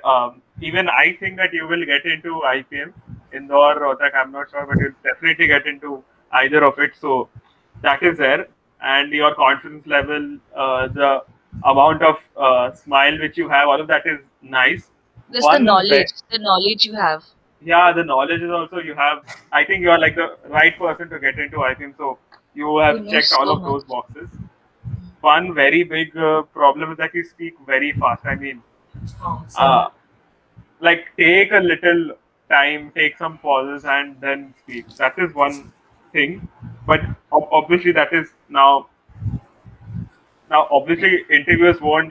even I think that you will get into IPM, Indore, Rohtak. I'm not sure, but you'll definitely get into either of it. So that is there, and your confidence level, the amount of smile which you have, all of that is nice. Just the knowledge you have. Yeah, the knowledge is also you have. I think you are like the right person to get into IPM. So you have You know checked so all of much. those boxes. One very big problem is that you speak very fast. I mean, So, like take a little time, take some pauses, and then speak. That is one thing. But obviously, that is now. Now, obviously, interviewers won't,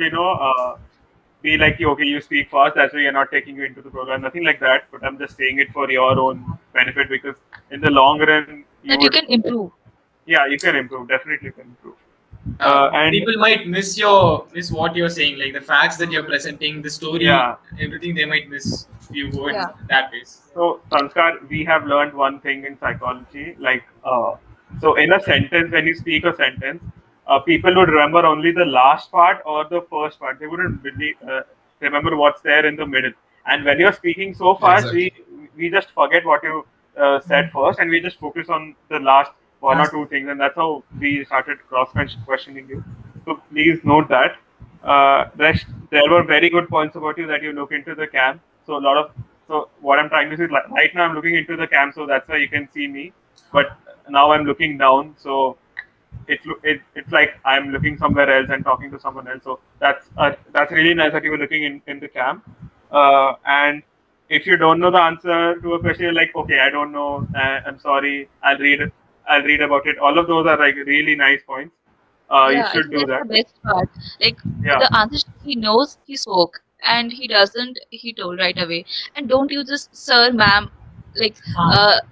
be like, okay, you speak fast, that's why you're not taking you into the program. Nothing like that. But I'm just saying it for your own benefit because in the long run, That you can improve. Yeah, you can improve. Definitely can improve. And people might miss what you're saying, like the facts that you're presenting, the story, Yeah. everything. They might miss if you go in Yeah. that way. So, Sanskar, we have learned one thing in psychology. Like, so in a sentence, when you speak a sentence, people would remember only the last part or the first part. They wouldn't really remember what's there in the middle. And when you're speaking so fast, we just forget what you said first, and we just focus on the last one or two things, and that's how we started cross questioning you. So please note that. Rest, there were very good points about you that you look into the cam. So what I'm trying to say is like, right now I'm looking into the cam, so that's why you can see me. But now I'm looking down, so it's like I'm looking somewhere else and talking to someone else. So that's really nice that you were looking in the cam. And if you don't know the answer to a question, you're like, okay, I don't know. I'm sorry. I'll read about it. All of those are like really nice points. You Yeah, I should think do that's that. the best part. Like Yeah. the answer he knows, he spoke, and he doesn't, he told right away. And don't use this sir, ma'am. Like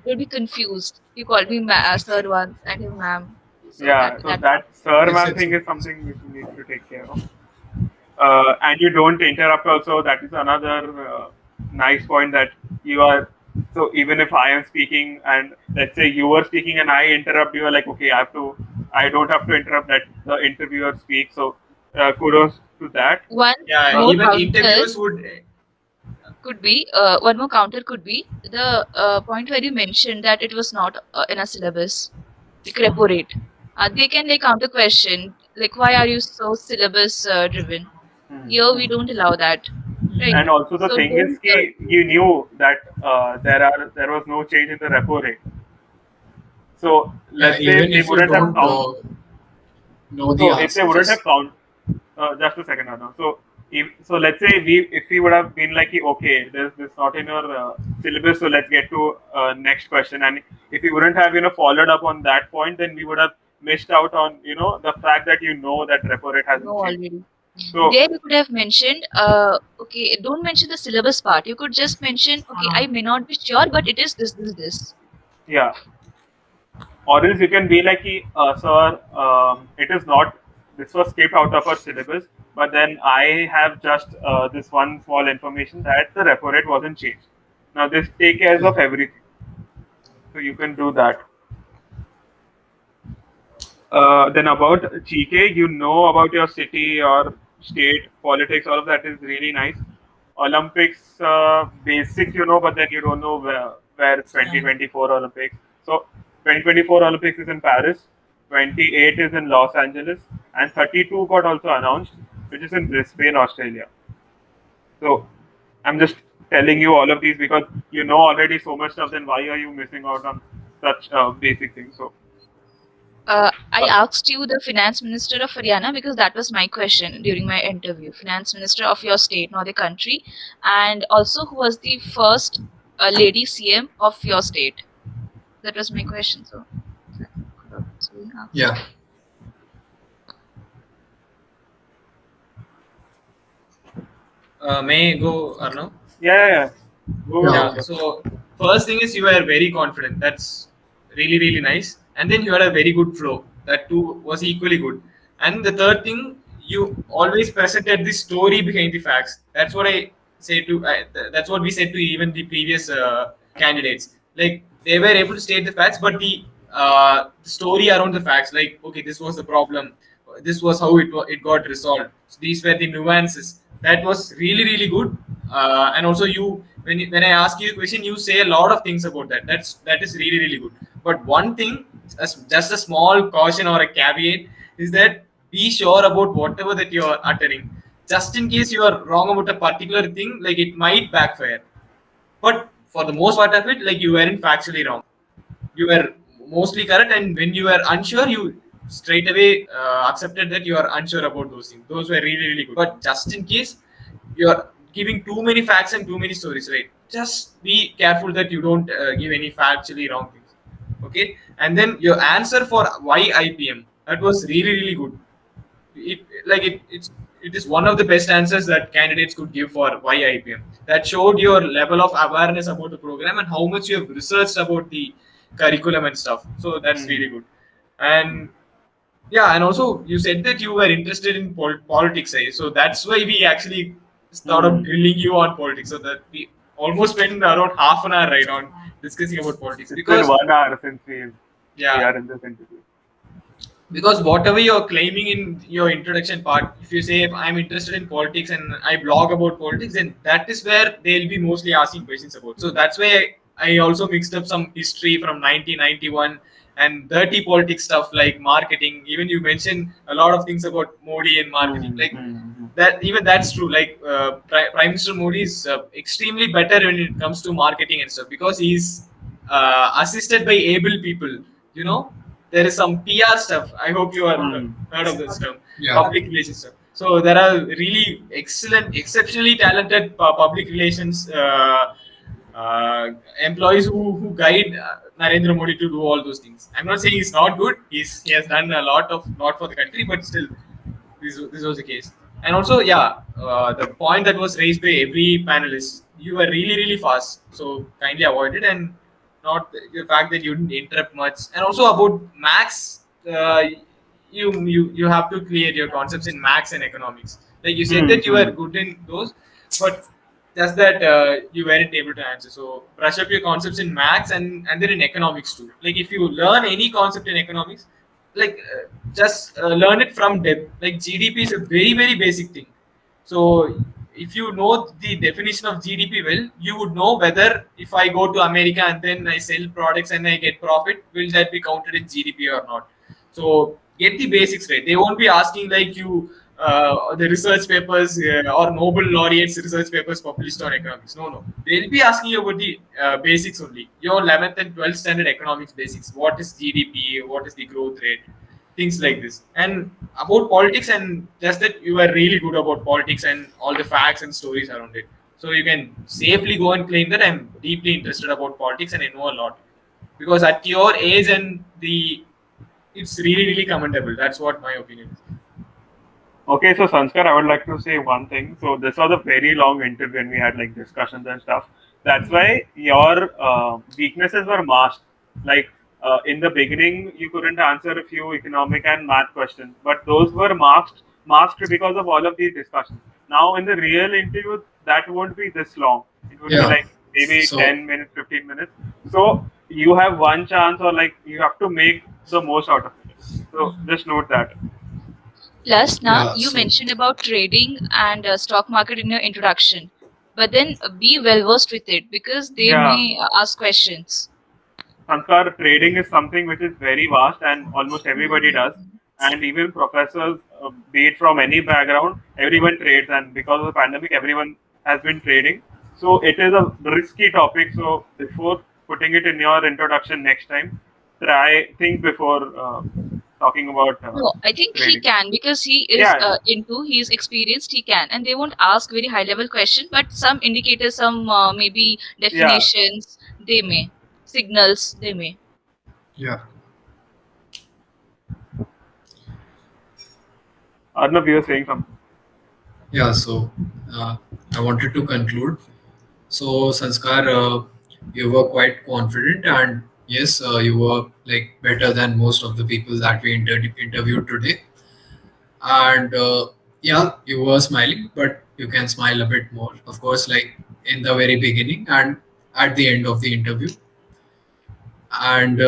you'll be confused. You called me sir once and him ma'am. So Yeah, so that sir Yes, ma'am yes. thing is something which you need to take care of. And you don't interrupt also. That is another nice point that you are So even if I am speaking and let's say you were speaking and I interrupt, you are like, okay, I don't have to interrupt, that the interviewer speaks. So kudos to that. One Yeah, more even counter interviewers would. could be one more counter could be the point where you mentioned that it was not in a syllabus, like repo rate. They can like counter question like why are you so syllabus driven? Here we don't allow that, right? And also the So thing is, don't ki, you knew that there was no change in the repo rate. So Yeah, let's say if even they if you wouldn't have don't count. know the So if they answer, wouldn't have just count, just a second, Arnav. So let's say if we would have been like, okay, there's this not in your syllabus, so let's get to next question. And if we wouldn't have followed up on that point, then we would have missed out on the fact that that repo rate hasn't know changed. already. So There you could have mentioned, okay, don't mention the syllabus part. You could just mention, okay, I may not be sure, but it is this. yeah, or else you can be like, sir, it is not. This was skipped out of our syllabus, but then I have just this one small information that the repo rate wasn't changed. Now this take care of everything, so you can do that. Then about GK, you know about your city or state politics. All of that is really nice. Olympics, basic, but then you don't know where 2024 Olympics. So 2024 Olympics is in Paris, 28 is in Los Angeles, and 32 got also announced, which is in Brisbane, Australia. So I'm just telling you all of these because you know already so much stuff. Then why are you missing out on such basic things? So I asked you the finance minister of Haryana because that was my question during my interview. Finance minister of your state, not the country, and also who was the first lady CM of your state. That was my question. So, yeah. May I go, Arnav? yeah. Go Yeah. ahead. So first thing is you were very confident. That's really nice. And then you had a very good flow. That too was equally good. And the third thing, you always presented the story behind the facts. That's what I say to. That's what we said to even the previous candidates. Like they were able to state the facts, but the story around the facts, like okay, this was the problem. This was how it got resolved. So these were the nuances. That was really good. And also you when I ask you a question, you say a lot of things about that. That is really good. But one thing, just a small caution or a caveat, is that be sure about whatever that you are uttering. Just in case you are wrong about a particular thing, like it might backfire. But for the most part of it, like you weren't factually wrong. You were mostly correct, and when you were unsure, you straight away accepted that you are unsure about those things. Those were really good. But just in case you are giving too many facts and too many stories, right? Just be careful that you don't give any factually wrong things. Okay, and then your answer for why IPM, that was really good. It is one of the best answers that candidates could give for why IPM. That showed your level of awareness about the program and how much you have researched about the curriculum and stuff. So that's really good. And yeah, and also you said that you were interested in politics, eh? So that's why we actually started drilling you on politics. So that we almost spent around half an hour right on discussing about politics. It's Because been 1 hour since we yeah, are in this interview. because whatever you're claiming in your introduction part, if you say I'm interested in politics and I blog about politics, then that is where they'll be mostly asking questions about. So that's why I also mixed up some history from 1991 and dirty politics stuff like marketing. Even you mentioned a lot of things about Modi and marketing, like that. Even that's true. Like Prime Minister Modi is extremely better when it comes to marketing and stuff because he's assisted by able people. You know, there is some PR stuff. I hope you are heard of this term, Yeah. public relations stuff. So there are really excellent, exceptionally talented public relations employees who guide Narendra Modi to do all those things. I'm not saying he's not good. He has done a lot for the country, but still, this was the case. And also, yeah, the point that was raised by every panelist, you were really fast. So kindly avoid it, and not the fact that you didn't interrupt much. And also about max, you have to clear your concepts in max and economics. Like you said that you were good in those, but just that you weren't able to answer. So brush up your concepts in maths and then in economics too. Like if you learn any concept in economics, like just learn it from depth. Like GDP is a very very basic thing. So if you know the definition of GDP well, you would know whether if I go to America and then I sell products and I get profit, will that be counted in GDP or not? So get the basics right. They won't be asking like you the research papers or Nobel laureates research papers published on economics. No, no. They'll be asking you about the basics only. Your 11th and 12th standard economics basics. What is GDP? What is the growth rate? Things like this. And about politics, and just that you are really good about politics and all the facts and stories around it. So you can safely go and claim that I'm deeply interested about politics and I know a lot. Because at your age and it's really, really commendable. That's what my opinion is. Okay, so Sanskar, I would like to say one thing. So this was a very long interview and we had like discussions and stuff. That's why your weaknesses were masked. Like in the beginning, you couldn't answer a few economic and math questions, but those were masked because of all of these discussions. Now in the real interview, that won't be this long. It would be Yeah. like maybe So 10 minutes, 15 minutes. So you have one chance, or like you have to make the most out of it. So just note that. Plus, now yeah. you So mentioned about trading and stock market in your introduction, but then be well versed with it because they Yeah. may ask questions. Sanskar, trading is something which is very vast and almost everybody does. And even professors, be it from any background, everyone trades. And because of the pandemic, everyone has been trading. So it is a risky topic. So before putting it in your introduction next time, think before talking about No, I think he trading. can because he is Yeah, he's experienced, he can. And they won't ask very high level question, but some indicators, some maybe yeah. definitions, they may. Signals, they may. yeah. Arnav, you were saying something. Yeah, so I wanted to conclude. So Sanskar, you were quite confident, and yes, you were like better than most of the people that we interviewed today. And yeah, you were smiling, but you can smile a bit more, of course, like in the very beginning and at the end of the interview. And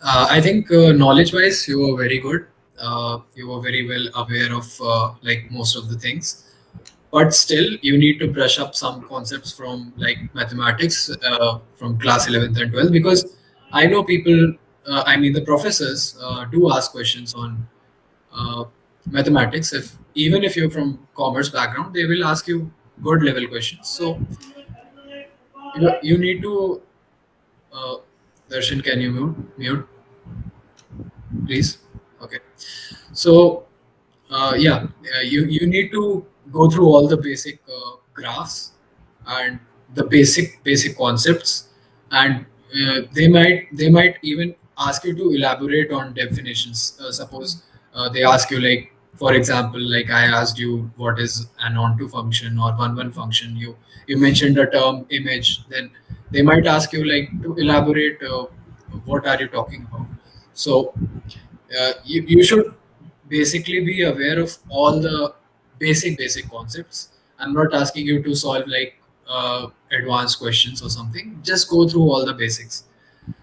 I think knowledge-wise, you were very good. You were very well aware of like most of the things, but still you need to brush up some concepts from like mathematics from class 11th and 12th, because I know people, I mean the professors do ask questions on uh, mathematics. If even if you're from commerce background, they will ask you good level questions. So you need to uh, Darshan, can you mute please? Okay. So yeah, you need to go through all the basic graphs and the basic concepts, and they might even ask you to elaborate on definitions. Suppose they ask you, like for example, like I asked you what is an onto function or one function. You mentioned the term image. Then they might ask you like to elaborate what are you talking about. So you should basically be aware of all the basic concepts. I'm not asking you to solve like advanced questions or something. Just go through all the basics,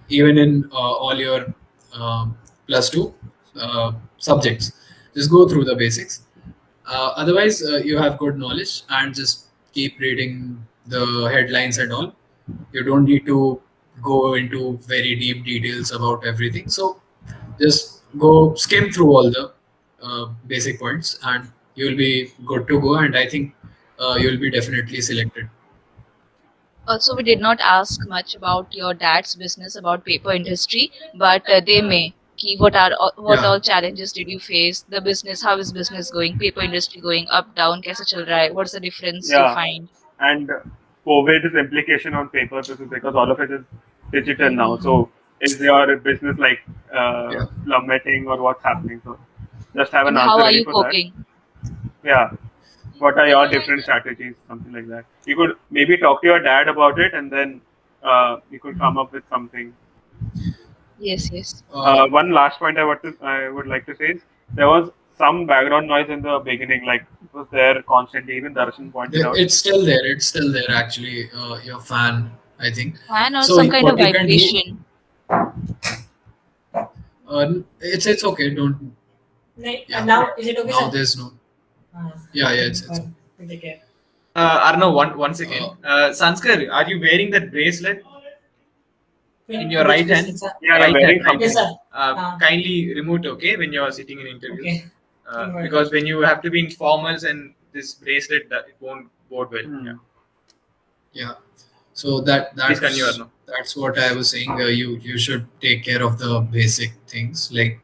even in all your plus two subjects. Just go through the basics. Otherwise, you have good knowledge, and just keep reading the headlines and all. You don't need to go into very deep details about everything. So just go skim through all the basic points, and you'll be good to go. And I think you'll be definitely selected. Also, we did not ask much about your dad's business, about paper industry, but they may. What Yeah. all challenges did you face? The business, how is business going? Paper industry going up, down? कैसे चल रहा है? What's the difference you Yeah. find? And COVID's implication on paper business, because all of it is digital now. So is your business like Yeah. plummeting, or what's happening? So just have an And how answer are ready you for coping? that. Yeah. What are your different strategies? Something like that. You could maybe talk to your dad about it, and then you could come up with something. Yes, yes. Uh, One last point I would like to say is there was some background noise in the beginning, like it was there constantly. Even Darshan pointed out. It's still there. It's still there. Actually, your fan, I think. Fan or So some kind of what you can do, vibration. it's okay. Don't. Like, Yeah. now is it okay, Now sir? there's no. Ah, Yeah, it's fine. Take care. Arnav, one second. Sanskar, are you wearing that bracelet in your Which right bracelet, hand? sir? Yeah, Right I'm wearing hand, right Yes, something. sir. Kindly remove it, okay, when you're sitting in interviews. Okay. Don't worry. Because when you have to be in formals and this bracelet, it won't bode well. Hmm. Yeah. Yeah. So that's continue, Arnav. that's what I was saying. You should take care of the basic things, like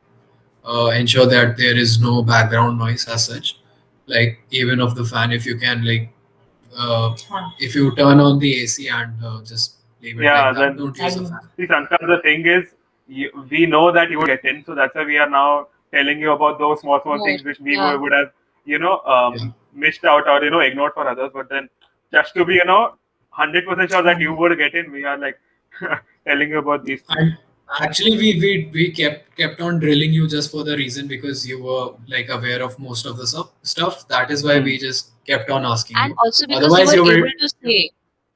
ensure that there is no background noise as such, like even of the fan if you can, like if you turn on the AC and just leave it Yeah, like that, then- don't use the fan. See, Sankar, the thing is, we know that you would get in, so that's why we are now telling you about those small More, things which we yeah. would have, Yeah. missed out or ignored for others. But then, just to be 100% sure that you would get in, we are like telling you about these things. And actually, we kept on drilling you just for the reason because you were like aware of most of the stuff. That is why we just kept on asking And you. also because Otherwise, you were you able to say.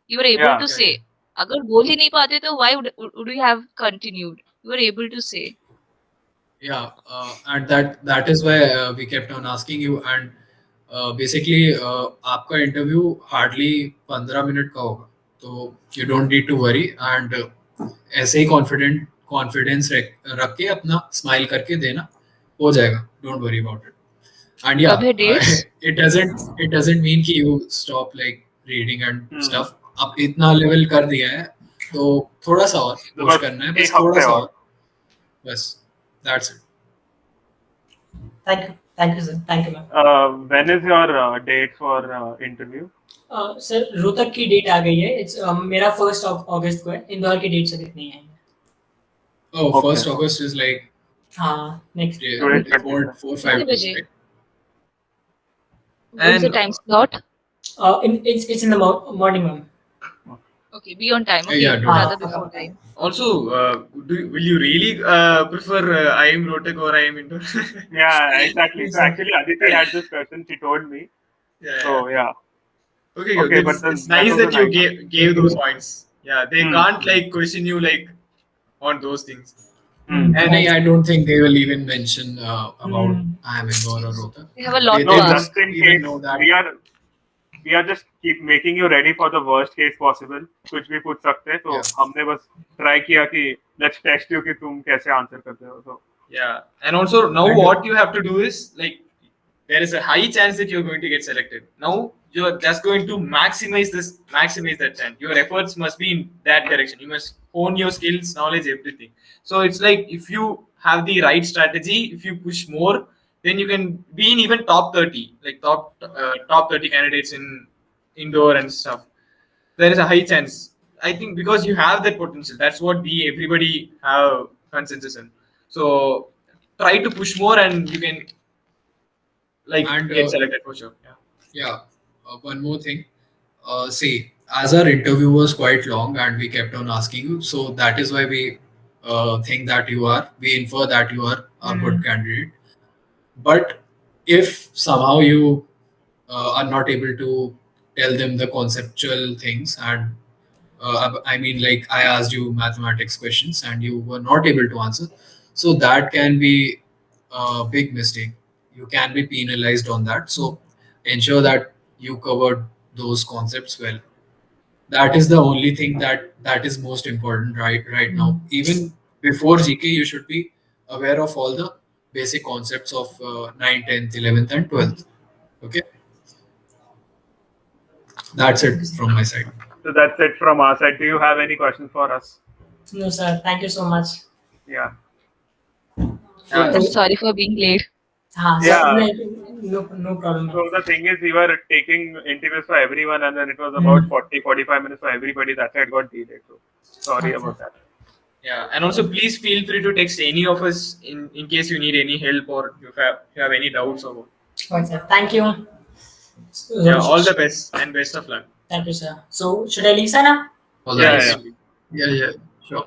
You were able Yeah. to say. अगर बोल ही नहीं पाते तो why would we have continued? You were able to say. Yeah, and that is why we kept on asking you. And basically, आपका interview hardly 15 minute का होगा, तो you don't need to worry. And ऐसे ही confidence रख के अपना smile करके देना, हो जाएगा. Don't worry about it. And yeah, कब है dates? it doesn't mean कि you stop like reading and stuff. अब इतना level कर दिया है, तो थोड़ा सा और push बस करना है, एक बस थोड़ा हफ्ते सा और। और, बस. That's it. Thank you, sir. Thank you, ma'am. When is your date for interview? Sir Rohtak की डेट आ गई है. It's मेरा 1 अगस्त को है. इंदौर की डेट सर इतनी है. Oh, Okay. 1st August is like हाँ, next. Today's like 4, 5 कितने days, बजे? right? What is the And- time slot? It's in the morning, ma'am. Okay, be on time. Okay, Yeah, don't- rather before time. Also, will you really prefer I am Rotek or I am Indore? Yeah, exactly. So actually, Aditi had this question. She told me. Yeah. So yeah. Okay, Okay, it's, but then it's that nice was that a you nice gave those points. Yeah, they Hmm. can't like question you like on those things. Hmm. And I don't think they will even mention about I am Indore or Rohtak. We have a lot They to No, don't ask. just in even case know that. we are just keep making you ready for the worst case possible. कुछ भी पूछ सकते हैं, तो Yeah. हमने बस try किया कि let's test you कि तुम कैसे answer करते हो. So Yeah, and also now And- what you have to do is like there is a high chance that you're going to get selected. Now you're just going to maximize that chance. Your efforts must be in that direction. You must hone your skills, knowledge, everything. So it's like if you have the right strategy, if you push more, then you can be in even top 30, like top 30 candidates in indoor and stuff. There is a high chance. I think because you have that potential. That's what everybody have consensus in. So try to push more, and you can like And, get selected for sure. Yeah. Yeah, one more thing. See, as our interview was quite long and we kept on asking you, so that is why we think that we infer that you are a good candidate. But if somehow you are not able to tell them the conceptual things, and I mean, like I asked you mathematics questions and you were not able to answer, so that can be a big mistake. You can be penalized on that. So ensure that you covered those concepts well. That is the only thing that is most important right now. Even before GK, you should be aware of all the basic concepts of 9th, 10th, 11th, and 12th. Okay, that's it from my side. that's it from our side. Do you have any questions for us? No, sir. Thank you so much. Yeah. I'm sorry for being late. हाँ, Yeah. sir, no problem. So the thing is, we were taking interviews for everyone, and then it was about 40-45 minutes for everybody. That's why it got delayed. So sorry about that. Yeah, and also please feel free to text any of us in case you need any help or you have any doubts about. Fine, sir. Thank you. So, Yeah, all the best and best of luck. Thank you, sir. So should I leave, sir, now? All Yeah, right. Yeah, sure.